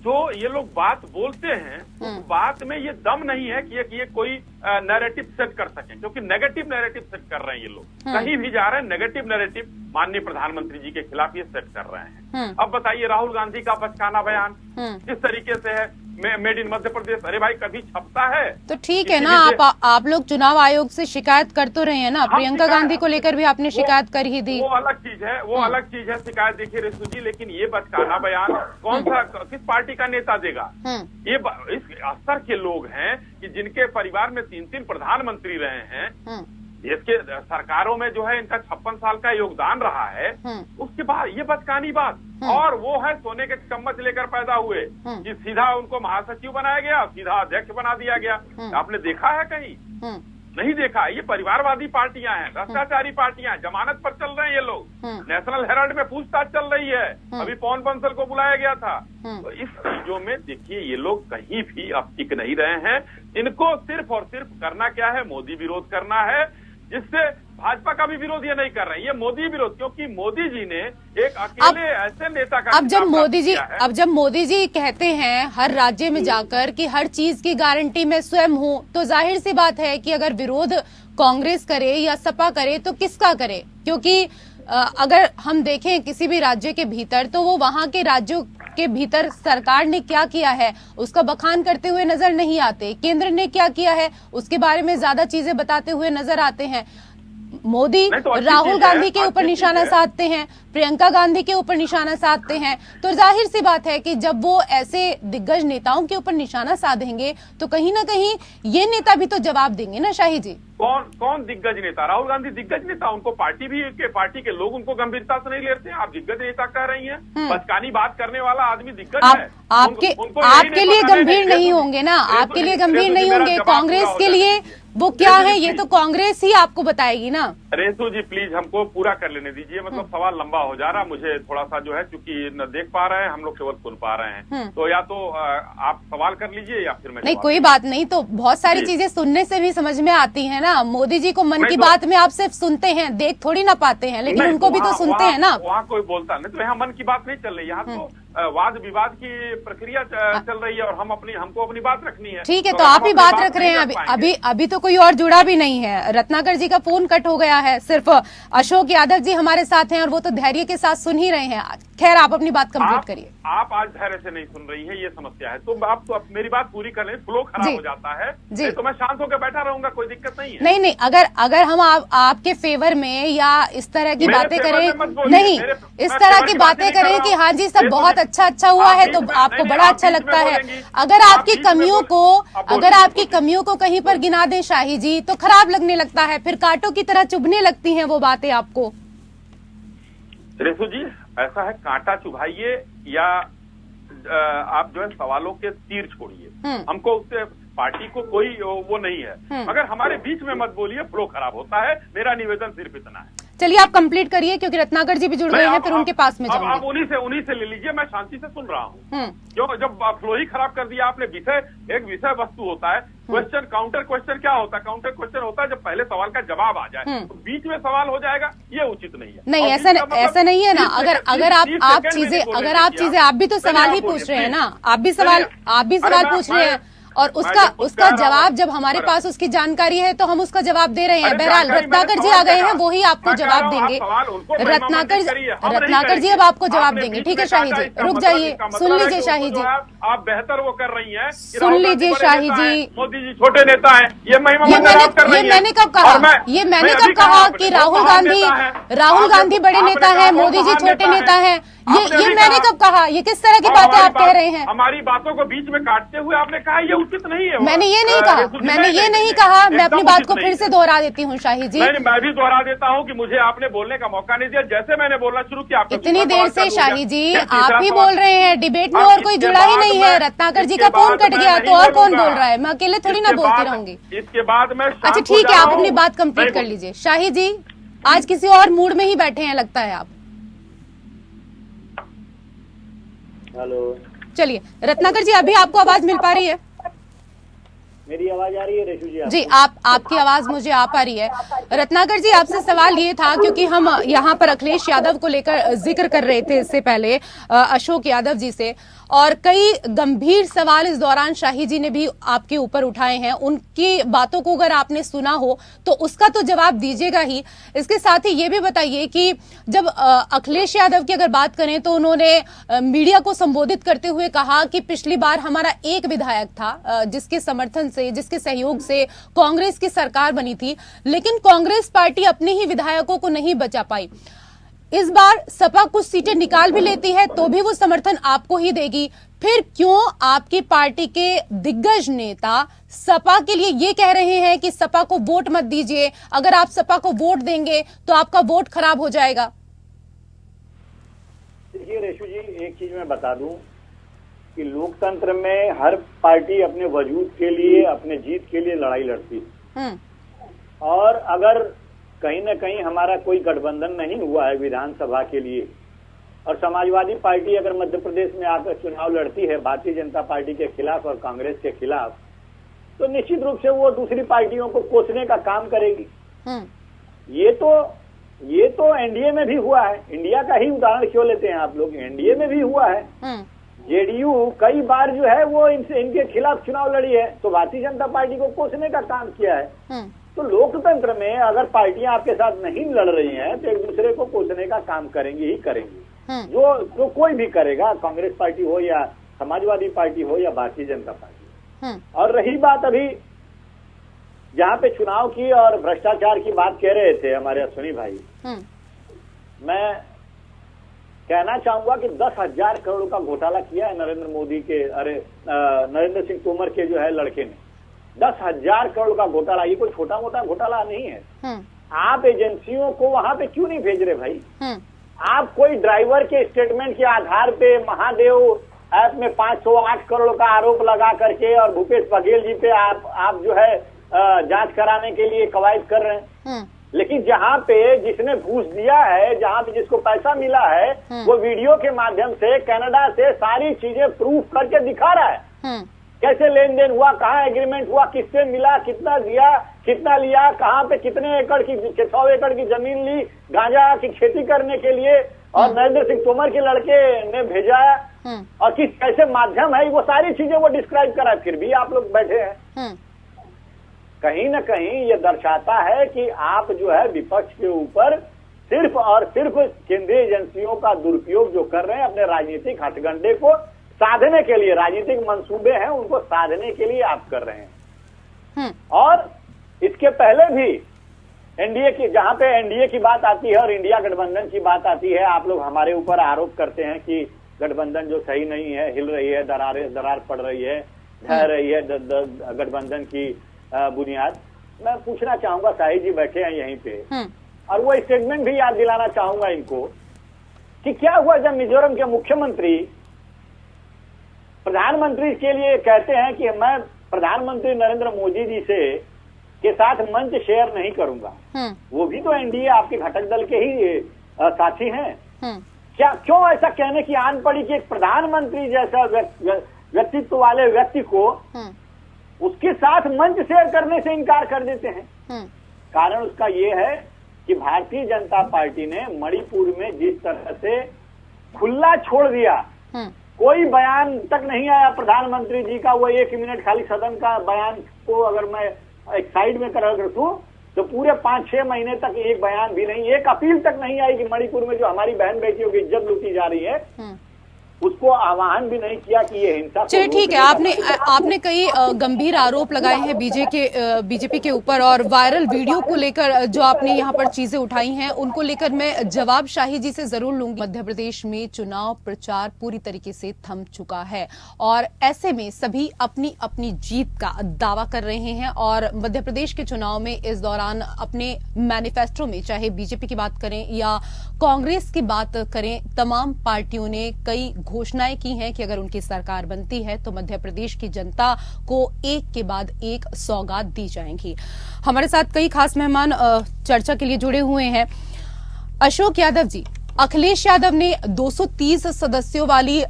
जो ये लोग बात बोलते हैं उस बात में ये दम नहीं है कि ये कोई नैरेटिव सेट कर सकें, क्योंकि नेगेटिव नैरेटिव सेट कर रहे हैं ये लोग। कहीं भी जा रहे हैं नेगेटिव नैरेटिव माननीय प्रधानमंत्री जी के खिलाफ ये सेट कर रहे हैं। अब बताइए, राहुल गांधी का बचकाना बयान किस तरीके से है, मेड इन मध्य प्रदेश, अरे भाई कभी छपता है?
तो ठीक है ना, आप लोग चुनाव आयोग से शिकायत कर तो रहे हैं ना, प्रियंका गांधी को लेकर भी आपने शिकायत कर ही दी।
वो अलग चीज है, वो अलग चीज है शिकायत। देखिए रेसू जी, लेकिन ये बचकाना बयान कौन सा, किस पार्टी का नेता देगा? ये इस स्तर के लोग हैं कि जिनके परिवार में 3-3 प्रधानमंत्री रहे हैं, इसके सरकारों में जो है इनका 56 साल का योगदान रहा है, उसके बाद ये बचकानी बात। और वो है सोने के चम्मच लेकर पैदा हुए कि सीधा उनको महासचिव बनाया गया, सीधा अध्यक्ष बना दिया गया। आपने देखा है कहीं? नहीं देखा। ये परिवारवादी पार्टियां हैं, भ्रष्टाचारी पार्टियां हैं, जमानत पर चल रहे हैं ये लोग। नेशनल हेराल्ड में पूछताछ चल रही है, अभी पवन बंसल को बुलाया गया था। तो इस चीजों में देखिए ये लोग कहीं भी अब टिक नहीं रहे हैं। इनको सिर्फ और सिर्फ करना क्या है, मोदी विरोध करना है, जिससे भाजपा का भी विरोध ये नहीं कर रहे हैं, ये मोदी विरोध, क्योंकि मोदी जी ने एक अकेले ऐसे नेता का
अब जब मोदी जी कहते हैं हर राज्य में जाकर कि हर चीज की गारंटी मैं स्वयं हूं, तो जाहिर सी बात है कि अगर विरोध कांग्रेस करे या सपा करे तो किसका करे? क्योंकि अगर हम देखें किसी भी राज्य के भीतर, तो वो वहां के राज्यों के भीतर सरकार ने क्या किया है उसका बखान करते हुए नजर नहीं आते, केंद्र ने क्या किया है उसके बारे में ज्यादा चीजें बताते हुए नजर आते हैं। मोदी राहुल गांधी के ऊपर निशाना साधते हैं, प्रियंका गांधी के ऊपर निशाना साधते हैं, तो जाहिर सी बात है कि जब वो ऐसे दिग्गज नेताओं के ऊपर निशाना साधेंगे तो कहीं ना कहीं ये नेता भी तो जवाब देंगे ना। शाही जी,
कौन दिग्गज नेता? राहुल गांधी दिग्गज नेता, उनको पार्टी के लोग उनको गंभीरता से नहीं लेते हैं। आप दिग्गज नेता कह रही हैं, बचकानी बात करने वाला आदमी दिग्गज है।
आपके लिए गंभीर नहीं होंगे ना, आपके लिए गंभीर नहीं होंगे, कांग्रेस के लिए वो क्या है ये तो कांग्रेस ही आपको बताएगी ना।
रेसू जी प्लीज हमको पूरा कर लेने दीजिए, मतलब सवाल लंबा हो जा रहा, मुझे थोड़ा सा जो है चूंकि न देख पा रहे हैं हम लोग, केवल सुन पा रहे हैं, तो या तो आप सवाल कर लीजिए या फिर मैं।
नहीं, कोई बात नहीं, तो बहुत सारी चीजें सुनने से भी समझ में आती है ना। मोदी जी को मन की बात में आप सिर्फ सुनते हैं, देख थोड़ी ना पाते हैं, लेकिन उनको भी तो सुनते हैं ना।
वहाँ कोई बोलता नहीं, तो यहाँ मन की बात नहीं चल रही, यहाँ तो वाद विवाद की प्रक्रिया चल रही है और हमको अपनी बात रखनी है।
ठीक है, तो आप ही बात रख रहे हैं। अभी तो कोई और जुड़ा भी नहीं है। रत्नाकर जी का फोन कट हो गया है, सिर्फ अशोक यादव जी हमारे साथ हैं और वो तो धैर्य के साथ सुन ही रहे हैं। खैर, आप अपनी बात कंप्लीट करिए।
आप आज धैर्य से नहीं सुन रही है, ये समस्या है। तो आप तो मेरी बात पूरी कर लें, फ्लो खराब हो जाता है तो मैं शांत होकर बैठा रहूंगा, कोई दिक्कत नहीं है।
नहीं, अगर हम आपके फेवर में या इस तरह की बातें करें, नहीं इस तरह की बातें करें कि हाँ जी सब बहुत अच्छा हुआ है तो आपको बड़ा अच्छा लगता है। अगर आपकी कमियों को कहीं पर गिना दें शाही जी तो खराब लगने लगता है, फिर कांटों की तरह चुभने लगती हैं वो बातें आपको।
रेसू जी, ऐसा है, कांटा चुभाइए या आप जो है सवालों के तीर छोड़िए, हमको उससे पार्टी को कोई वो नहीं है, मगर हमारे बीच में मत बोलिए, फ्लो खराब होता है। मेरा निवेदन सिर्फ इतना है।
चलिए आप कंप्लीट करिए क्योंकि रत्नाकर जी भी जुड़ गए हैं, फिर उनके पास में जाऊंगी।
आप उन्हीं से ले लीजिए, मैं शांति से सुन रहा हूँ। क्यों जब फ्लो ही खराब कर दिया आपने। एक विषय वस्तु होता है, क्वेश्चन काउंटर क्वेश्चन क्या होता है? काउंटर क्वेश्चन होता है जब पहले सवाल का जवाब आ जाए, तो बीच में सवाल हो जाएगा, ये उचित नहीं है।
नहीं ऐसा नहीं है ना। अगर आप चीजें आप भी तो सवाल ही पूछ रहे हैं ना, आप भी सवाल पूछ रहे हैं और उसका जवाब जब हमारे पास उसकी जानकारी है तो हम उसका जवाब दे रहे हैं। बहरहाल रत्नाकर जी आ गए हैं, वो ही आपको जवाब देंगे। रत्नाकर जी अब आपको जवाब देंगे। ठीक है शाही जी, रुक जाइए, सुन लीजिए शाही जी,
आप बेहतर वो कर रही हैं।
सुन लीजिए शाही जी।
मोदी जी छोटे नेता है, ये
मैंने कब कहा कि राहुल गांधी बड़े नेता है, मोदी जी छोटे नेता है? ये मैंने कब कहा? ये किस तरह की बातें आप कह रहे हैं?
हमारी बातों को बीच में काटते हुए आपने कहा ये उचित नहीं है।
मैंने ये नहीं कहा। मैं अपनी बात को फिर से दोहरा देती हूँ शाही जी।
मैं भी दोहरा देता हूँ कि मुझे आपने बोलने का मौका नहीं दिया। जैसे मैंने बोलना शुरू किया
इतनी देर से शाही जी आप ही बोल रहे हैं, डिबेट में और कोई जुड़ा ही नहीं है। रत्नाकर जी का फोन कट गया तो और कौन बोल रहा है? मैं अकेले थोड़ी ना बोलती रहूंगी।
इसके बाद मैं
अच्छा ठीक है, आप अपनी बात कंप्लीट कर लीजिए। शाही जी आज किसी और मूड में ही बैठे हैं लगता है आप।
हेलो,
चलिए रत्नाकर जी, अभी आपको आवाज मिल पा रही है?
मेरी आवाज आ रही है रेशू जी?
जी आपकी आवाज मुझे आ पा रही है। रत्नाकर जी आपसे सवाल ये था, क्योंकि हम यहाँ पर अखिलेश यादव को लेकर जिक्र कर रहे थे इससे पहले अशोक यादव जी से, और कई गंभीर सवाल इस दौरान शाही जी ने भी आपके ऊपर उठाए हैं। उनकी बातों को अगर आपने सुना हो तो उसका तो जवाब दीजिएगा ही। इसके साथ ही ये भी बताइए कि जब अखिलेश यादव की अगर बात करें तो उन्होंने मीडिया को संबोधित करते हुए कहा कि पिछली बार हमारा एक विधायक था जिसके समर्थन से, जिसके सहयोग से कांग्रेस की सरकार बनी थी, लेकिन कांग्रेस पार्टी अपने ही विधायकों को नहीं बचा पाई। इस बार सपा कुछ सीटें निकाल भी लेती है तो भी वो समर्थन आपको ही देगी। फिर क्यों आपकी पार्टी के दिग्गज नेता सपा के लिए ये कह रहे हैं कि सपा को वोट मत दीजिए, अगर आप सपा को वोट देंगे तो आपका वोट खराब हो जाएगा?
देखिए रेशू जी, एक चीज मैं बता दूं कि लोकतंत्र में हर पार्टी अपने वजूद के लिए, अपने जीत के लिए लड़ाई लड़ती है। और अगर कहीं न कहीं हमारा कोई गठबंधन नहीं हुआ है विधानसभा के लिए, और समाजवादी पार्टी अगर मध्य प्रदेश में आकर चुनाव लड़ती है भारतीय जनता पार्टी के खिलाफ और कांग्रेस के खिलाफ, तो निश्चित रूप से वो दूसरी पार्टियों को कोसने का काम करेगी। ये तो एनडीए में भी हुआ है। इंडिया का ही उदाहरण क्यों लेते हैं आप लोग? एनडीए में भी हुआ है। जेडीयू कई बार जो है वो इनके खिलाफ चुनाव लड़ी है, तो भारतीय जनता पार्टी को कोसने का काम किया है। तो लोकतंत्र में अगर पार्टियां आपके साथ नहीं लड़ रही हैं तो एक दूसरे को कोसने का काम करेंगी ही करेंगी। जो कोई भी करेगा, कांग्रेस पार्टी हो या समाजवादी पार्टी हो या भारतीय जनता पार्टी। और रही बात अभी जहां पे चुनाव की और भ्रष्टाचार की बात कह रहे थे हमारे अश्विनी भाई, मैं कहना चाहूंगा कि 10,000 करोड़ का घोटाला किया है नरेंद्र मोदी के, नरेंद्र सिंह तोमर के जो है लड़के ने। 10,000 करोड़ का घोटाला, ये कोई छोटा मोटा घोटाला नहीं है। आप एजेंसियों को वहां पे क्यों नहीं भेज रहे भाई? आप कोई ड्राइवर के स्टेटमेंट के आधार पे महादेव ऐप में 508 करोड़ का आरोप लगा करके और भूपेश बघेल जी पे आप जो है जांच कराने के लिए कवायद कर रहे हैं। लेकिन जहां पे जिसने घूस दिया है, जहां पे जिसको पैसा मिला है, वो वीडियो के माध्यम से कनाडा से सारी चीजें प्रूफ करके दिखा रहा है। कैसे लेन देन हुआ, कहाँ एग्रीमेंट हुआ, किससे मिला, कितना दिया, कितना लिया, कहाँ पे कितने एकड़ की 100 एकड़ की जमीन ली गांजा की खेती करने के लिए, और नरेंद्र सिंह तोमर के लड़के ने भेजा और किस कैसे माध्यम है, वो सारी चीजें वो डिस्क्राइब करा। फिर भी आप लोग बैठे हैं। कहीं न कहीं ये दर्शाता है कि आप जो है विपक्ष के ऊपर सिर्फ और सिर्फ केंद्रीय एजेंसियों का दुरुपयोग जो कर रहे हैं अपने राजनीतिक हथकंडे को साधने के लिए, राजनीतिक मंसूबे हैं उनको साधने के लिए आप कर रहे हैं। और इसके पहले भी एनडीए की, जहां पे एनडीए की बात आती है और इंडिया गठबंधन की बात आती है, आप लोग हमारे ऊपर आरोप करते हैं कि गठबंधन जो सही नहीं है, हिल रही है, दरार पड़ रही है, ढह रही है गठबंधन की बुनियाद। मैं पूछना चाहूंगा, शाही जी बैठे हैं यहीं पे, और वो स्टेटमेंट भी याद दिलाना चाहूंगा इनको कि क्या हुआ जब मिजोरम के मुख्यमंत्री प्रधानमंत्री के लिए कहते हैं कि मैं प्रधानमंत्री नरेंद्र मोदी जी से के साथ मंच शेयर नहीं करूंगा। वो भी तो एनडीए आपके घटक दल के ही साथी हैं। क्या क्यों ऐसा कहने की आन पड़ी कि एक प्रधानमंत्री जैसा व्यक्तित्व वाले व्यक्ति को उसके साथ मंच शेयर करने से इनकार कर देते हैं? कारण उसका ये है कि भारतीय जनता पार्टी ने मणिपुर में जिस तरह से खुला छोड़ दिया, कोई बयान तक नहीं आया प्रधानमंत्री जी का, वो 1 मिनट खाली सदन का बयान को अगर मैं एक साइड में कर रखूं तो पूरे 5-6 महीने तक एक बयान भी नहीं, एक अपील तक नहीं आई कि मणिपुर में जो हमारी बहन बेटियों की इज्जत लूटी जा रही है उसको आह्वान भी नहीं किया कि ये हिंसा।
चलिए ठीक है, आपने कई गंभीर आरोप लगाए हैं बीजेपी के ऊपर, और वायरल वीडियो को लेकर जो आपने यहाँ पर चीजें उठाई हैं उनको लेकर मैं जवाब शाही जी से जरूर लूंगी। मध्य प्रदेश में चुनाव प्रचार पूरी तरीके से थम चुका है और ऐसे में सभी अपनी अपनी जीत का दावा कर रहे हैं और मध्य प्रदेश के चुनाव में इस दौरान अपने मैनिफेस्टो में चाहे बीजेपी की बात करें या कांग्रेस की बात करें, तमाम पार्टियों ने कई घोषणाएं की हैं कि अगर उनकी सरकार बनती है तो मध्य प्रदेश की जनता को एक के बाद एक सौगात दी जाएंगी। हमारे साथ कई खास मेहमान चर्चा के लिए जुड़े हुए हैं। अशोक यादव जी, अखिलेश यादव ने 230 सदस्यों वाली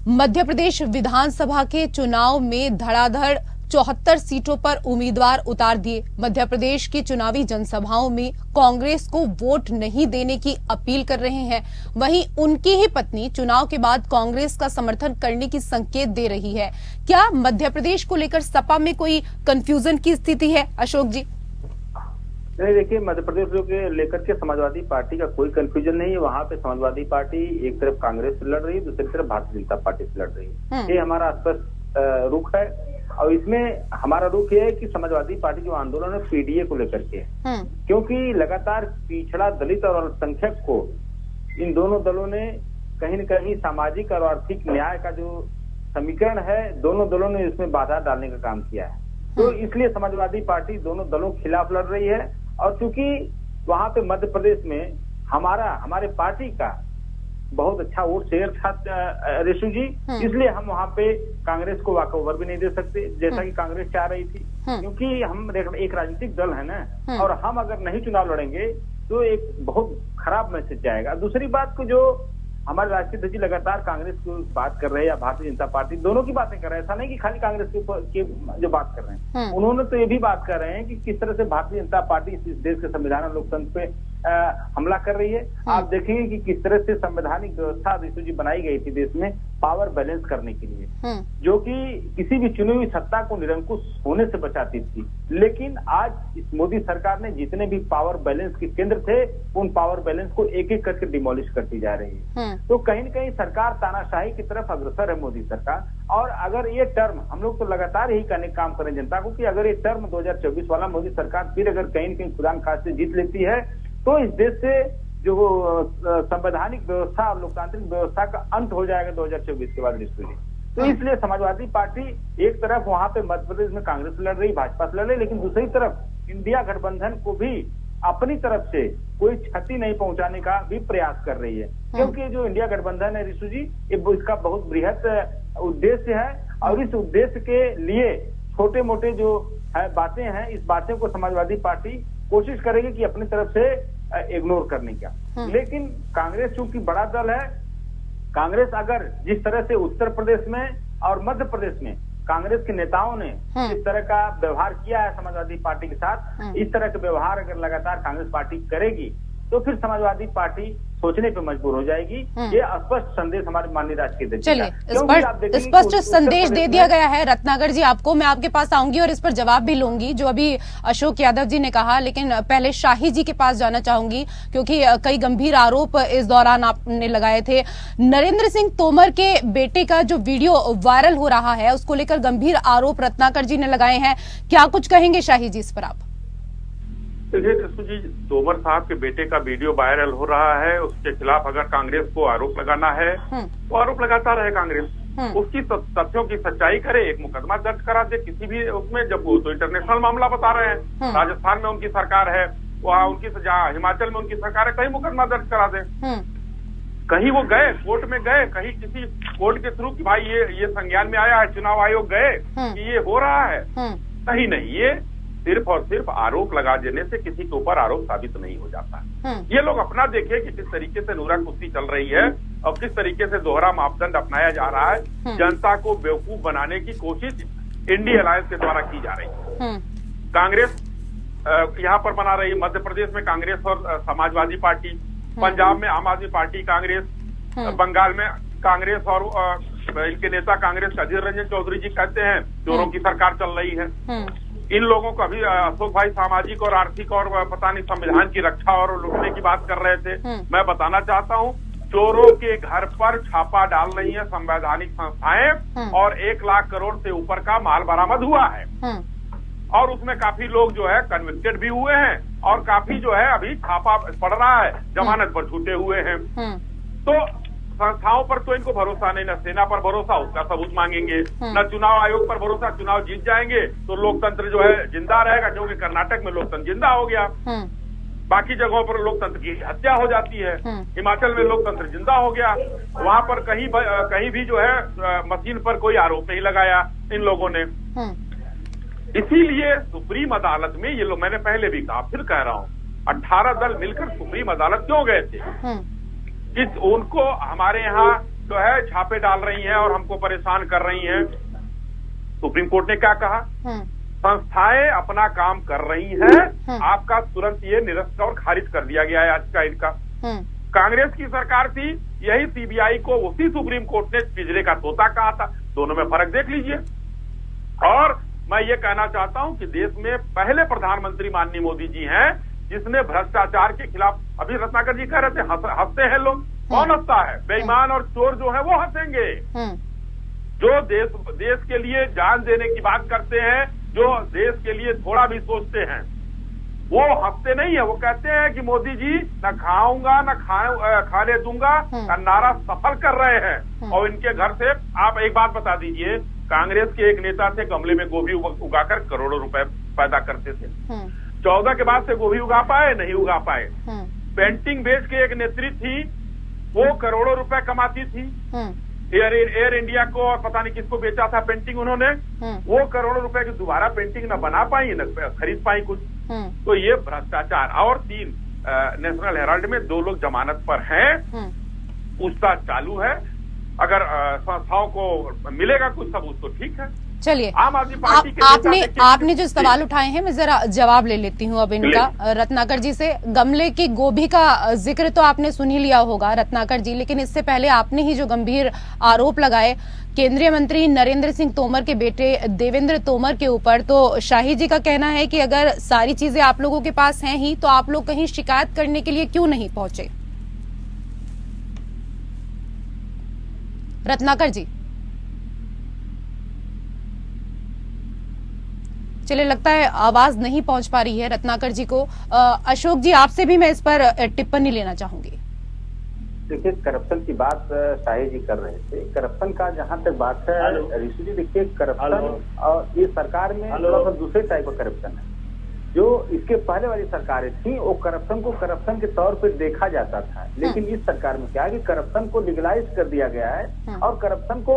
मध्य प्रदेश विधानसभा के चुनाव में धड़ाधड़ 74 सीटों पर उम्मीदवार उतार दिए। मध्य प्रदेश की चुनावी जनसभाओं में कांग्रेस को वोट नहीं देने की अपील कर रहे हैं। वहीं उनकी ही पत्नी चुनाव के बाद कांग्रेस का समर्थन करने की संकेत दे रही है। क्या मध्य प्रदेश को लेकर सपा में कोई कंफ्यूजन की स्थिति है अशोक जी?
नहीं, देखिए, मध्य प्रदेश को लेकर के समाजवादी पार्टी का कोई कंफ्यूजन नहीं है। वहां पे समाजवादी पार्टी एक तरफ कांग्रेस से लड़ रही है, दूसरी तरफ भारतीय जनता पार्टी से लड़ रही है। ये हमारा स्पष्ट रुख है और इसमें हमारा रुख ये है कि समाजवादी पार्टी जो आंदोलन है पीडीए को लेकर के है, क्योंकि लगातार पिछड़ा, दलित और अल्पसंख्यक को इन दोनों दलों ने कहीं न कहीं सामाजिक और आर्थिक न्याय का जो समीकरण है, दोनों दलों ने इसमें बाधा डालने का काम किया है। तो इसलिए समाजवादी पार्टी दोनों दलों के खिलाफ लड़ रही है और चूंकि वहां पे मध्य प्रदेश में हमारे पार्टी का बहुत अच्छा वोट शेयर था रेशु जी, इसलिए हम वहां पे कांग्रेस को वॉकओवर भी नहीं दे सकते जैसा कि कांग्रेस चाह रही थी, क्योंकि हम एक राजनीतिक दल है ना, और हम अगर नहीं चुनाव लड़ेंगे तो एक बहुत खराब मैसेज जाएगा। दूसरी बात को जो हमारे राष्ट्रीय अध्यक्ष लगातार कांग्रेस की बात कर रहे हैं या भारतीय जनता पार्टी, दोनों की बातें कर रहे हैं। ऐसा नहीं कि खाली कांग्रेस की जो बात कर रहे हैं, उन्होंने तो ये भी बात कर रहे हैं कि किस तरह से भारतीय जनता पार्टी इस देश के संविधान और लोकतंत्र पे हमला कर रही है। आप देखेंगे कि किस तरह से संवैधानिक व्यवस्था ऋतु जी बनाई गई थी देश में पावर बैलेंस करने के लिए, जो कि किसी भी चुनी हुई सत्ता को निरंकुश होने से बचाती थी। लेकिन आज इस मोदी सरकार ने जितने भी पावर बैलेंस के केंद्र थे, उन पावर बैलेंस को एक एक करके डिमोलिश करती जा रही है। तो कहीं न कहीं सरकार तानाशाही की तरफ अग्रसर है मोदी सरकार। और अगर ये टर्म, हम लोग तो लगातार यही करने काम करें जनता को कि अगर ये टर्म 2024 वाला मोदी सरकार फिर अगर कहीं न कहीं खुदा न खास्ते जीत लेती है तो इस देश से जो संवैधानिक व्यवस्था और लोकतांत्रिक व्यवस्था का अंत हो जाएगा 2024 के बाद ऋतु जी। तो इसलिए समाजवादी पार्टी एक तरफ वहां पे मध्य प्रदेश में कांग्रेस लड़ रही, भाजपा से लड़ रही, लेकिन दूसरी तरफ इंडिया गठबंधन को भी अपनी तरफ से कोई क्षति नहीं पहुंचाने का भी प्रयास कर रही है, क्योंकि जो इंडिया गठबंधन है ऋतु जी, इसका बहुत बृहत उद्देश्य है और इस उद्देश्य के लिए छोटे मोटे जो बातें हैं, इस बातें को समाजवादी पार्टी कोशिश करेगी कि अपनी तरफ से इग्नोर करने का। लेकिन कांग्रेस चूंकि बड़ा दल है, कांग्रेस अगर जिस तरह से उत्तर प्रदेश में और मध्य प्रदेश में कांग्रेस के नेताओं ने इस तरह का व्यवहार किया है समाजवादी पार्टी के साथ, इस तरह का व्यवहार अगर लगातार कांग्रेस पार्टी करेगी तो फिर समाजवादी पार्टी सोचने पे मजबूर हो जाएगी। ये स्पष्ट संदेश हमारे माननीय राष्ट्रीय अध्यक्ष जी का।
चलिए, स्पष्ट संदेश दे दिया गया है रत्नाकर जी आपको। मैं आपके पास आऊंगी और इस पर जवाब भी लूंगी जो अभी अशोक यादव जी ने कहा, लेकिन पहले शाही जी के पास जाना चाहूंगी क्योंकि कई गंभीर आरोप इस दौरान आपने लगाए थे। नरेंद्र सिंह तोमर के बेटे का जो वीडियो वायरल हो रहा है उसको लेकर गंभीर आरोप रत्नाकर जी ने लगाए हैं, क्या कुछ कहेंगे शाही जी इस पर आप?
जी, तोमर साहब के बेटे का वीडियो वायरल हो रहा है, उसके खिलाफ अगर कांग्रेस को आरोप लगाना है तो आरोप लगाता रहे कांग्रेस, उसकी तथ्यों की सच्चाई करे, एक मुकदमा दर्ज करा दे किसी भी उसमें। जब वो तो इंटरनेशनल मामला बता रहे हैं, राजस्थान में उनकी सरकार है, वहाँ उनकी जहाँ हिमाचल में उनकी सरकार है, कहीं मुकदमा दर्ज करा दे। कहीं वो गए कोर्ट में गए, कहीं किसी कोर्ट के थ्रू कि भाई ये संज्ञान में आया है, चुनाव आयोग गए कि ये हो रहा है, कहीं नहीं। ये सिर्फ और सिर्फ आरोप लगा देने से किसी के ऊपर आरोप साबित नहीं हो जाता। ये लोग अपना देखें कि किस तरीके से नूरा कुश्ती चल रही है और किस तरीके से दोहरा मापदंड अपनाया जा रहा है। जनता को बेवकूफ बनाने की कोशिश इंडिया अलायंस के द्वारा की जा रही है। कांग्रेस यहाँ पर बना रही है, मध्य प्रदेश में कांग्रेस और समाजवादी पार्टी, पंजाब में आम आदमी पार्टी कांग्रेस, बंगाल में कांग्रेस और इनके नेता कांग्रेस का अधीर रंजन चौधरी जी कहते हैं चोरों की सरकार चल रही है। इन लोगों को अभी अशोक भाई सामाजिक और आर्थिक और पता नहीं संविधान की रक्षा और लूटने की बात कर रहे थे। मैं बताना चाहता हूँ, चोरों के घर पर छापा डाल रही है संवैधानिक संस्थाएं और 1 लाख करोड़ से ऊपर का माल बरामद हुआ है और उसमें काफी लोग जो है कन्विक्टेड भी हुए हैं और काफी जो है अभी छापा पड़ रहा है, जमानत पर छूटे हुए हैं। तो संस्थाओं पर तो इनको भरोसा नहीं, न सेना पर भरोसा, उसका सबूत मांगेंगे, न चुनाव आयोग पर भरोसा, चुनाव जीत जाएंगे तो लोकतंत्र जो है जिंदा रहेगा, क्योंकि कर्नाटक में लोकतंत्र जिंदा हो गया, बाकी जगहों पर लोकतंत्र की हत्या हो जाती है, हिमाचल में लोकतंत्र जिंदा हो गया, वहां पर कहीं भी जो है मशीन पर कोई आरोप नहीं लगाया इन लोगों ने। इसीलिए सुप्रीम अदालत में ये लोग, मैंने पहले भी कहा फिर कह रहा हूँ, 18 दल मिलकर सुप्रीम अदालत क्यों गए थे कि उनको हमारे यहाँ जो है छापे डाल रही हैं और हमको परेशान कर रही हैं। सुप्रीम कोर्ट ने क्या कहा, संस्थाएं अपना काम कर रही हैं, आपका तुरंत ये निरस्त और खारिज कर दिया गया है आज का इनका। कांग्रेस की सरकार थी, यही सीबीआई को उसी सुप्रीम कोर्ट ने पिंजरे का तोता कहा था। दोनों में फर्क देख लीजिए। और मैं ये कहना चाहता हूं कि देश में पहले प्रधानमंत्री माननीय मोदी जी हैं जिसने भ्रष्टाचार के खिलाफ, अभी रत्नाकर जी कह रहे थे हंसते हैं लोग, कौन हंसता है? बेईमान और चोर जो है वो हंसेंगे। जो देश के लिए जान देने की बात करते हैं, जो देश के लिए थोड़ा भी सोचते हैं, वो हंसते नहीं है। वो कहते हैं कि मोदी जी न खाऊंगा न खाने दूंगा का नारा सफल कर रहे हैं। और इनके घर से आप एक बात बता दीजिए, कांग्रेस के एक नेता थे, गमले में गोभी उगाकर करोड़ों रुपए पैदा करते थे। 14 के बाद से गोभी उगा पाए? नहीं उगा पाए। पेंटिंग बेच के एक नेत्री थी, वो करोड़ों रुपए कमाती थी। एयर इंडिया को और पता नहीं किसको बेचा था पेंटिंग उन्होंने, वो करोड़ों रुपए की दोबारा पेंटिंग न बना पाई न खरीद पाई कुछ। तो ये भ्रष्टाचार। और 3 नेशनल हेराल्ड में 2 लोग जमानत पर हैं, पूछताछ चालू है। अगर संस्थाओं को मिलेगा कुछ सबूत तो ठीक है।
चलिए,
आम आदमी पार्टी के
आपने जो सवाल उठाए हैं मैं जरा जवाब ले लेती हूँ अब इनका रत्नाकर जी से। गमले की गोभी का जिक्र तो आपने सुन ही लिया होगा रत्नाकर जी, लेकिन इससे पहले आपने ही जो गंभीर आरोप लगाए केंद्रीय मंत्री नरेंद्र सिंह तोमर के बेटे देवेंद्र तोमर के ऊपर, तो शाही जी का कहना है कि अगर सारी चीजें आप लोगों के पास हैं ही तो आप लोग कहीं शिकायत करने के लिए क्यों नहीं पहुंचे? रत्नाकर जी, चलिए लगता है आवाज नहीं पहुंच पा रही है रत्नाकर जी को। अशोक जी, आपसे भी मैं इस पर टिप्पणी लेना चाहूंगी।
देखिए, करप्शन की बात शाही जी कर रहे थे। करप्शन का जहां तक बात है ऋषि जी, देखिए करप्शन और ये सरकार में थोड़ा सा दूसरे टाइप का करप्शन है। जो इसके पहले वाली सरकारें थी वो करप्शन को करप्शन के तौर पर देखा जाता था, लेकिन इस सरकार में क्या है कि करप्शन को लीगलाइज कर दिया गया है और करप्शन को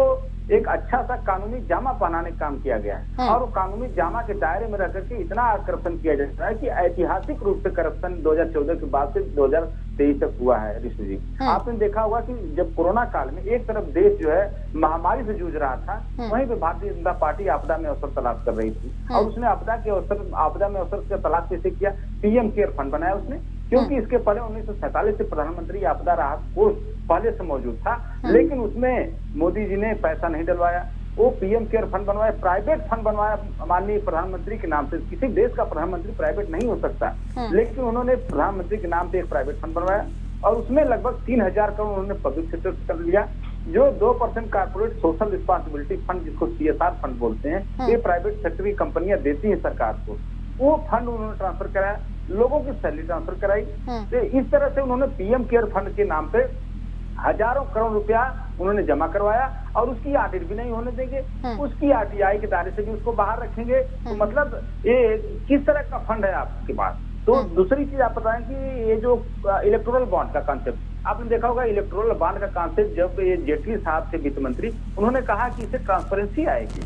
एक अच्छा सा कानूनी जामा पहनाने का काम किया गया है। और वो कानूनी जामा के दायरे में रहकर के इतना करप्शन किया जाता है कि ऐतिहासिक रूप से करप्शन 2014 के बाद से 2023 तक हुआ है। ऋषि जी, आपने देखा होगा कि जब कोरोना काल में एक तरफ देश जो है महामारी से जूझ रहा था, वहीं पे भारतीय जनता पार्टी आपदा में अवसर तलाश कर रही थी और उसने आपदा में अवसर का तलाश कैसे किया? पीएम केयर फंड बनाया उसने, क्योंकि इसके पहले 1947 से प्रधानमंत्री आपदा राहत कोष पहले से मौजूद था, लेकिन उसमें मोदी जी ने पैसा नहीं डलवाया। वो पीएम केयर फंड बनवाया, प्राइवेट फंड बनवाया माननीय प्रधानमंत्री के नाम से। किसी देश का प्रधानमंत्री प्राइवेट नहीं हो सकता, लेकिन उन्होंने प्रधानमंत्री के नाम से एक प्राइवेट फंड बनवाया और उसमें लगभग 3000 करोड़ उन्होंने पब्लिक सेक्टर से कर लिया। जो 2% कारपोरेट सोशल रिस्पॉन्सिबिलिटी फंड, जिसको CSR फंड बोलते हैं, ये प्राइवेट सेक्टर की कंपनियां देती हैं सरकार को, वो फंड उन्होंने ट्रांसफर कराया, लोगों की सैलरी ट्रांसफर कराई। तो इस तरह से उन्होंने पीएम केयर फंड के नाम पे हजारों करोड़ रुपया उन्होंने जमा करवाया और उसकी ऑडिट भी नहीं होने देंगे, उसकी RTI के दायरे से भी उसको बाहर रखेंगे। तो मतलब ये किस तरह का फंड है आपके पास? तो दूसरी चीज आप बताएं कि ये जो इलेक्टोरल बॉन्ड का कॉन्सेप्ट, आपने देखा होगा इलेक्टोरल बॉन्ड का कॉन्सेप्ट, जब ये जेटली साहब थे वित्त मंत्री, उन्होंने कहा कि इससे ट्रांसपेरेंसी आएगी।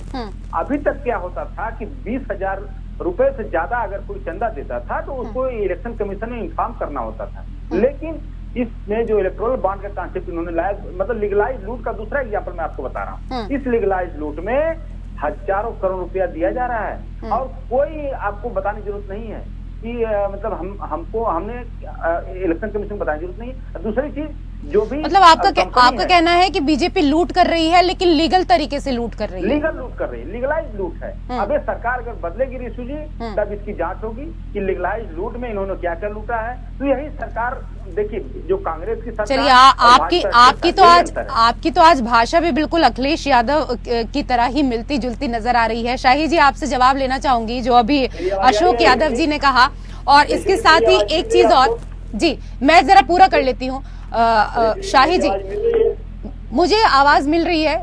अभी तक क्या होता था कि 20,000 रुपए से ज्यादा अगर कोई चंदा देता था तो उसको इलेक्शन कमीशन में इन्फॉर्म करना होता था, लेकिन इसमें जो इलेक्टोरल बॉन्ड का कॉन्सेप्ट इन्होंने लाया, मतलब लीगलाइज लूट का दूसरा एग्जाम्पल मैं आपको बता रहा हूँ। इस लीगलाइज लूट में हजारों करोड़ रुपया दिया जा रहा है और कोई आपको बताने की जरूरत नहीं है कि मतलब हमने इलेक्शन कमीशन बताने की जरूरत नहीं है। दूसरी चीज जो भी
मतलब आपका कहना है कि बीजेपी लूट कर रही है, लेकिन लीगल तरीके से लूट कर रही है।
लीगल लूट कर रही है, लीगलाइज लूट है। अब ये सरकार अगर बदलेगी रिशु जी, तब इसकी जांच होगी कि लीगलाइज लूट में इन्होंने क्या क्या लूटा है। तो यही सरकार, देखिए जो कांग्रेस की सरकार,
चलिए आपकी तो आज भाषा भी बिल्कुल अखिलेश यादव की तरह ही मिलती जुलती नजर आ रही है। शाही जी, आपसे जवाब लेना चाहूंगी जो अभी अशोक यादव जी ने कहा, और इसके साथ ही एक चीज और जी, मैं जरा पूरा कर लेती हूँ। शाही जी, मुझे आवाज मिल रही है।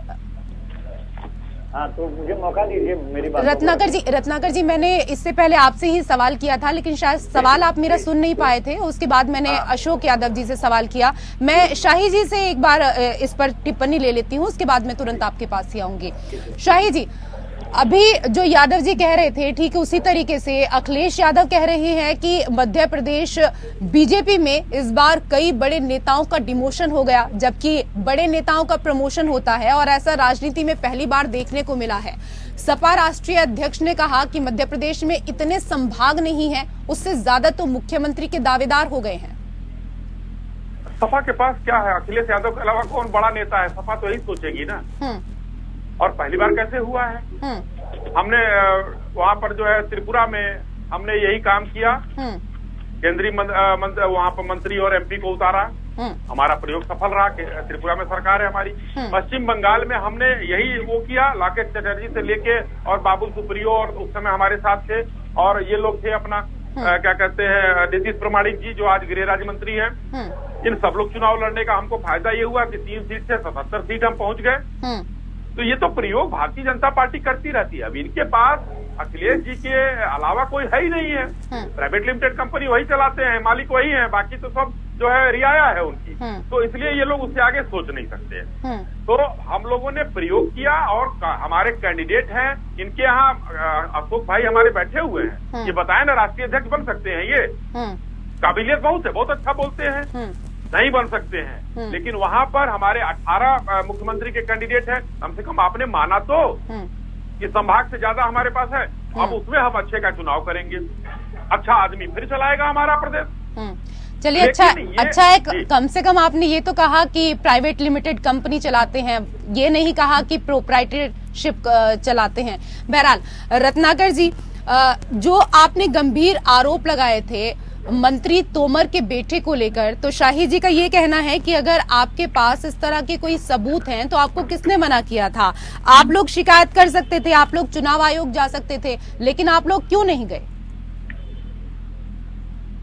हाँ, तो मुझे मौका दीजिए मेरी बात।
रत्नाकर जी, मैंने इससे पहले आपसे ही सवाल किया था, लेकिन शायद सवाल आप मेरा सुन नहीं पाए थे। उसके बाद मैंने अशोक यादव जी से सवाल किया। मैं शाही जी से एक बार इस पर टिप्पणी ले लेती हूँ, उसके बाद मैं तुरंत आपके पास ही आऊंगी। शाही जी, अभी जो यादव जी कह रहे थे, ठीक उसी तरीके से अखिलेश यादव कह रहे हैं कि मध्य प्रदेश बीजेपी में इस बार कई बड़े नेताओं का डिमोशन हो गया, जबकि बड़े नेताओं का प्रमोशन होता है और ऐसा राजनीति में पहली बार देखने को मिला है। सपा राष्ट्रीय अध्यक्ष ने कहा कि मध्य प्रदेश में इतने संभाग नहीं है, उससे ज्यादा तो मुख्यमंत्री के दावेदार हो गए हैं।
सपा के पास क्या है? अखिलेश यादव के अलावा कौन बड़ा नेता है? सपा तो यही सोचेगी ना। और पहली बार कैसे हुआ है? हमने वहाँ पर जो है त्रिपुरा में हमने यही काम किया, केंद्रीय वहाँ पर मंत्री और MP को उतारा, हमारा प्रयोग सफल रहा। त्रिपुरा में सरकार है हमारी। पश्चिम बंगाल में हमने यही वो किया, लाकेश चटर्जी से लेके और बाबुल सुप्रियो, और उस समय हमारे साथ थे, और ये लोग थे अपना क्या कहते हैं नीतीश प्रमाणिक जी, जो आज गृह राज्य मंत्री है। इन सब लोग चुनाव लड़ने का हमको फायदा ये हुआ कि 3 सीट से 77 सीट हम पहुंच गए। तो ये तो प्रयोग भारतीय जनता पार्टी करती रहती है। अब इनके पास अखिलेश जी के अलावा कोई है ही नहीं है। प्राइवेट लिमिटेड कंपनी वही चलाते हैं, मालिक वही है, बाकी तो सब जो है रियाया है उनकी। तो इसलिए ये लोग उससे आगे सोच नहीं सकते हैं। तो हम लोगों ने प्रयोग किया और हमारे कैंडिडेट हैं, इनके यहाँ अशोक भाई हमारे बैठे हुए हैं, ये बताए ना राष्ट्रीय अध्यक्ष बन सकते हैं। ये काबिलियत बहुत है, बहुत अच्छा बोलते हैं, नहीं बन सकते हैं। लेकिन वहां पर हमारे 18 मुख्यमंत्री के कैंडिडेट हैं, कम से कम आपने माना तो कि संभाग से ज्यादा हमारे पास है। अब उसमें हम अच्छे का चुनाव करेंगे, अच्छा आदमी फिर चलाएगा हमारा प्रदेश।
चलिए, अच्छा है, कम से कम आपने ये तो कहा कि प्राइवेट लिमिटेड कंपनी चलाते हैं, ये नहीं कहा कि प्रोप्राइटरशिप चलाते हैं। बहरहाल रत्नाकर जी, जो आपने गंभीर आरोप लगाए थे मंत्री तोमर के बेटे को लेकर, तो शाही जी का ये कहना है कि अगर आपके पास इस तरह के कोई सबूत हैं तो आपको किसने मना किया था? आप लोग शिकायत कर सकते थे, आप लोग चुनाव आयोग जा सकते थे, लेकिन आप लोग क्यों नहीं गए?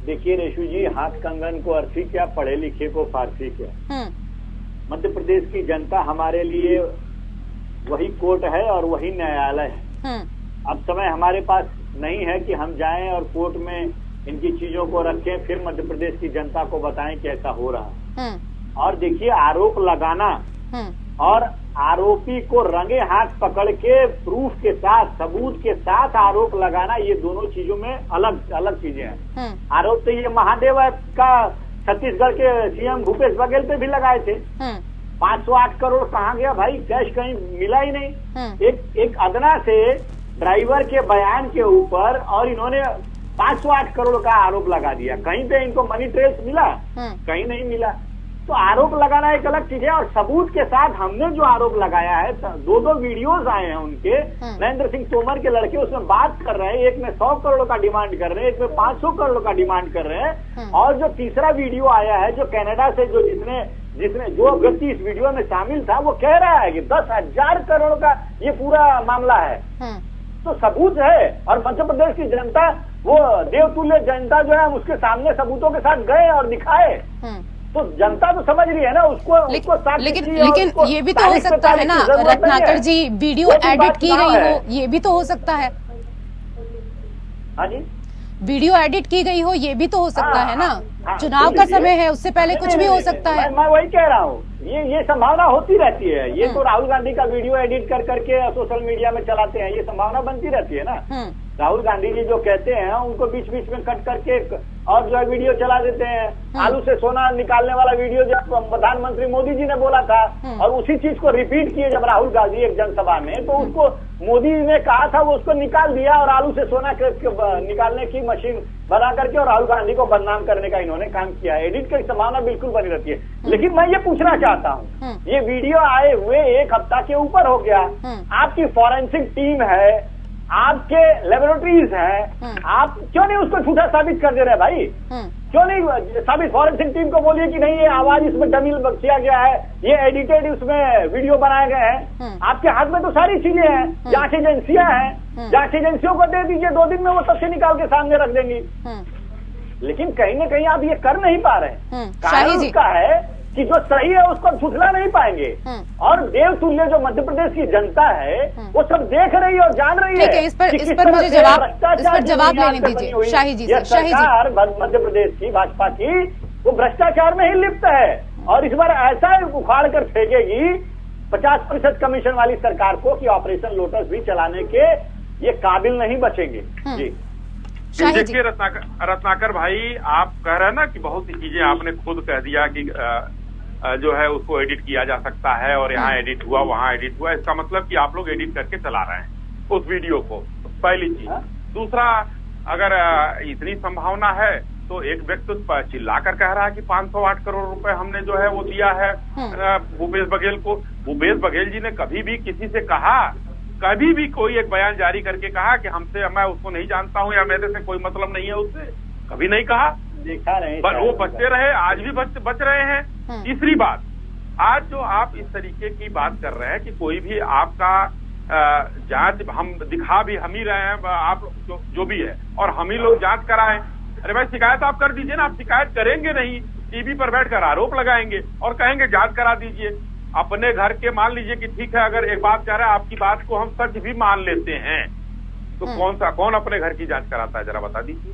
देखिए रेशु जी, हाथ कंगन को अर्थी क्या, पढ़े लिखे को फारसी क्या। मध्य प्रदेश की जनता हमारे लिए वही कोर्ट है और वही न्यायालय है। अब समय हमारे पास नहीं है कि हम जाएं और कोर्ट में इनकी चीजों को रखें, फिर मध्य प्रदेश की जनता को बताएं कि ऐसा हो रहा है। और देखिए, आरोप लगाना और आरोपी को रंगे हाथ पकड़ के प्रूफ के साथ, सबूत के साथ आरोप लगाना, ये दोनों चीजों में अलग अलग चीजें हैं। आरोप तो ये महादेव का छत्तीसगढ़ के CM भूपेश बघेल पे भी लगाए थे। 508 करोड़ कहाँ गया भाई? कैश कहीं मिला ही नहीं। एक अदना से ड्राइवर के बयान के ऊपर, और इन्होंने 508 करोड़ का आरोप लगा दिया। कहीं पे इनको मनी ट्रेस मिला? कहीं नहीं मिला। तो आरोप लगाना एक अलग चीज है, और सबूत के साथ हमने जो आरोप लगाया है, 2 वीडियोस आए हैं उनके, नरेंद्र सिंह तोमर के लड़के उसमें बात कर रहे हैं, एक में 100 करोड़ का डिमांड कर रहे हैं, एक में 500 करोड़ का डिमांड कर रहे हैं। और जो तीसरा वीडियो आया है जो कनाडा से, जो जिसने जो व्यक्ति इस वीडियो में शामिल था, वो कह रहा है कि 10,000 करोड़ का ये पूरा मामला है। तो सबूत है, और मध्य प्रदेश की जनता, वो देवतुल्य जनता जो है, हम उसके सामने सबूतों के साथ गए और दिखाए। तो जनता तो समझ रही है ना उसको।
लेकिन ये भी तो हो सकता है ना रत्नाकर जी, वीडियो एडिट की गई हो, ये भी तो हो सकता है।
हाँ जी,
वीडियो एडिट की गई हो, ये भी तो हो सकता है ना। चुनाव का समय है, उससे पहले कुछ भी हो सकता है।
मैं वही कह रहा हूँ, ये संभावना होती रहती है। ये तो राहुल गांधी का वीडियो एडिट कर करके सोशल मीडिया में चलाते हैं, ये संभावना बनती रहती है ना। राहुल गांधी जी जो कहते हैं उनको बीच बीच में कट करके और जो है वीडियो चला देते हैं। आलू से सोना निकालने वाला वीडियो जब प्रधानमंत्री मोदी जी ने बोला था, और उसी चीज को रिपीट किए जब राहुल गांधी एक जनसभा में, तो उसको मोदी ने कहा था, वो उसको निकाल दिया, और आलू से सोना निकालने की मशीन बना करके और राहुल गांधी को बदनाम करने का इन्होंने काम किया है। एडिट की संभावना बिल्कुल बनी रहती है। लेकिन मैं ये पूछना चाहता हूँ, ये वीडियो आए हुए 1 हफ्ता के ऊपर हो गया, आपकी फॉरेंसिक टीम है, आपके लेबोरेटरीज हैं, आप क्यों नहीं उसको झूठा साबित कर दे रहे भाई? क्यों नहीं साबित? फॉरेंसिक टीम को बोलिए कि नहीं, ये आवाज इसमें डमी किया गया है, ये एडिटेड उसमें वीडियो बनाए गए हैं। आपके हाथ में तो सारी चीजें हैं, जांच एजेंसियां हैं, जांच एजेंसियों को दे दीजिए, 2 दिन में वो तथ्य निकाल के सामने रख देंगी। लेकिन कहीं ना कहीं आप ये कर नहीं पा रहे। कारण इसका है कि जो सही है उसको झुठला नहीं पाएंगे, और देवतुल्य जो मध्य प्रदेश की जनता है वो सब देख रही है और जान रही है।
ठीक है, इस पर मुझे जवाब लेने दीजिए शाही जी से।
सरकार मध्य प्रदेश की भाजपा की वो भ्रष्टाचार में ही लिप्त है, और इस बार ऐसा उखाड़ कर फेंकेगी 50% कमीशन वाली सरकार को कि ऑपरेशन लोटस भी चलाने के ये काबिल नहीं बचेंगे। जी
देखिए रत्नाकर भाई, आप कह रहे हैं ना कि बहुत सी चीजें आपने खुद कह दिया कि जो है उसको एडिट किया जा सकता है, और यहाँ एडिट हुआ, वहाँ एडिट हुआ। इसका मतलब कि आप लोग एडिट करके चला रहे हैं उस वीडियो को, पहली चीज। दूसरा, अगर इतनी संभावना है तो एक व्यक्ति चिल्ला कर कह रहा है कि 508 करोड़ रुपए हमने जो है वो दिया है भूपेश बघेल को। भूपेश बघेल जी ने कभी भी किसी से कहा, कभी भी कोई एक बयान जारी करके कहा कि हमसे, मैं उसको नहीं जानता हूं या मेरे से कोई मतलब नहीं है उससे? कभी नहीं कहा।
देखा नहीं,
वो बचते रहे, आज भी बच रहे हैं। तीसरी बात, आज जो आप इस तरीके की बात कर रहे हैं कि कोई भी आपका जांच हम दिखा भी हम ही रहे हैं, आप जो भी है, और हम ही लोग जांच कराएं। अरे भाई, शिकायत आप कर दीजिए ना। आप शिकायत करेंगे नहीं, टीवी पर बैठकर आरोप लगाएंगे और कहेंगे जांच करा दीजिए। अपने घर के, मान लीजिए कि ठीक है, अगर एक बात कह रहा है, आपकी बात को हम सच भी मान लेते हैं, तो कौन अपने घर की जांच कराता है? जरा बता दीजिए।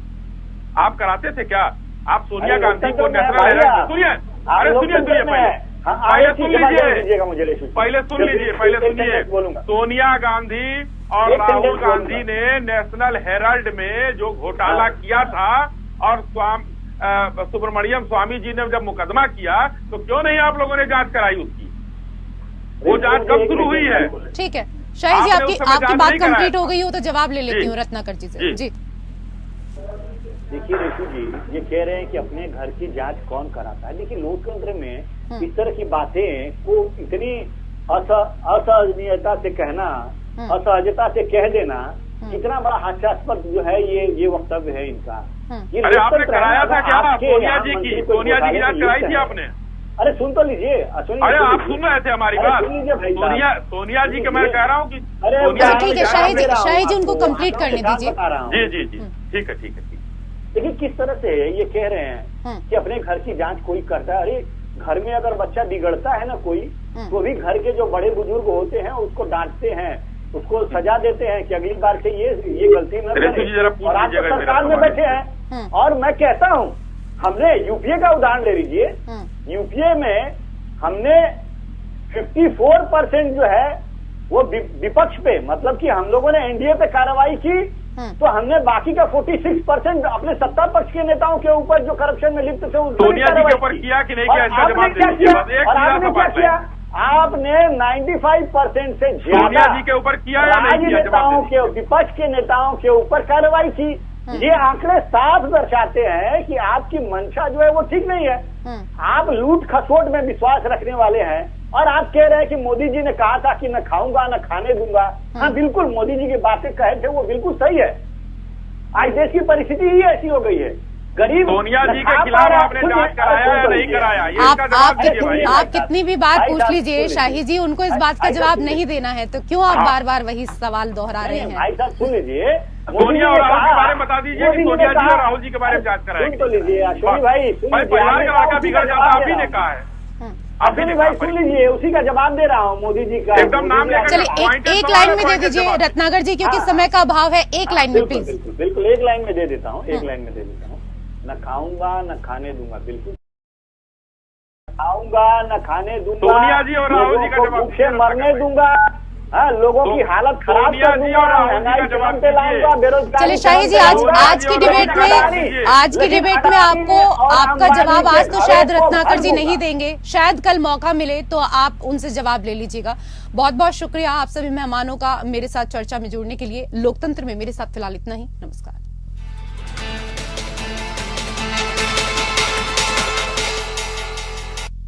आप कराते थे क्या? आप सोनिया गांधी को नेशनल हेराल्ड, सुनिए, अरे सुनिए पहले सुन लीजिए। सोनिया गांधी और राहुल गांधी ने नेशनल हेराल्ड में जो घोटाला किया था, और सुब्रमण्यम स्वामी जी ने जब मुकदमा किया, तो क्यों नहीं आप लोगों ने जांच कराई उसकी? वो जांच कब शुरू हुई है?
ठीक है शाही जी, आपकी बात कंप्लीट हो गई हो तो जवाब ले लेती हूँ रत्नाकर जी से। जी
देखिए रेशू जी, ये कह रहे हैं कि अपने घर की जांच कौन कराता है। देखिए, लोकतंत्र में इस तरह की बातें को इतनी असहनीयता से कहना, असहजता से कह देना, कितना बड़ा हास्यास्पद जो है ये वक्तव्य है इनका।
अरे आपने कराया था क्या सोनिया जी की जांच कराई थी आपने?
अरे सुन तो लीजिए।
अरे आप सुन रहे थे हमारी बात? सोनिया जी के मैं कह रहा हूँ कि
ठीक है शाही जी उनको कंप्लीट करने दीजिए।
जी, ठीक है।
देखिए किस तरह से ये कह रहे हैं कि अपने घर की जांच कोई करता है। अरे घर में अगर बच्चा बिगड़ता है ना कोई, तो भी घर के जो बड़े बुजुर्ग होते हैं उसको डांटते हैं, उसको सजा देते हैं कि अगली बार से ये गलती न करे। और आप सरकार में बैठे हैं, और मैं कहता हूँ, हमने यूपीए का उदाहरण ले लीजिए। यूपीए में हमने 54% जो है वो विपक्ष पे, मतलब कि हम लोगों ने एनडीए पे कार्रवाई की, तो हमने बाकी का 46% अपने सत्ता पक्ष के नेताओं के ऊपर जो करप्शन में लिप्त थे
सोनिया जी के ऊपर किया कि नहीं किया?
आपने क्या किया? आपने 95% से ज्यादा
सोनिया जी के ऊपर किया या नहीं किया?
नेताओं के, विपक्ष के नेताओं के ऊपर कार्रवाई की। ये आंकड़े साफ दर्शाते हैं कि आपकी मंशा जो है वो ठीक नहीं है। आप लूट खसोट में विश्वास रखने वाले हैं और आप कह रहे हैं कि मोदी जी ने कहा था कि न खाऊंगा न खाने दूंगा। हाँ बिल्कुल, मोदी जी की बातें कहे थे वो बिल्कुल सही है। आज देश की परिस्थिति ही ऐसी हो गई है, गरीब।
सोनिया जी के खिलाफ आपने जांच कराया या नहीं कराया, ये इसका जवाब दीजिए भाई।
आप कितनी भी बात पूछ लीजिए शाही जी, उनको इस बात का जवाब नहीं देना है, तो क्यों आप बार बार वही सवाल दोहरा रहे हैं?
भाई साहब सुन लीजिए,
सोनिया और राहुल के बारे में बता दीजिए कि सोनिया जी और राहुल जी के बारे में जांच कराया।
सुन तो लीजिए अश्विनी भाई,
परिवार का लड़का बिगड़ जाता आप ही ने कहा है।
अश्विनी भाई सुन लीजिए, उसी का जवाब दे रहा हूँ मोदी जी का।
एकदम नाम लेकर
चलिए एक लाइन में दे दीजिए रत्नाकर जी, क्योंकि समय का अभाव है। एक लाइन में प्लीज।
बिल्कुल एक लाइन में दे देता हूँ, एक लाइन में दे देता हूँ। न खाऊंगा न खाने दूंगा, बिल्कुल खाऊंगा न खाने दूंगा।
सोनिया जी और राहुल जी का जवाब
भूखे मरने दूंगा। हाँ, लोगों की हालत खराब कर दूंगा, महंगाई जवाब पे लाऊंगा, बेरोजगारी।
चलिए शाही जी, आज की डिबेट में आपको आपका जवाब आज तो शायद रत्नाकर जी नहीं देंगे, शायद कल मौका मिले तो आप उनसे जवाब ले लीजिएगा। बहुत बहुत शुक्रिया आप सभी मेहमानों का मेरे साथ चर्चा में जुड़ने के लिए। लोकतंत्र में मेरे साथ फिलहाल इतना ही। नमस्कार।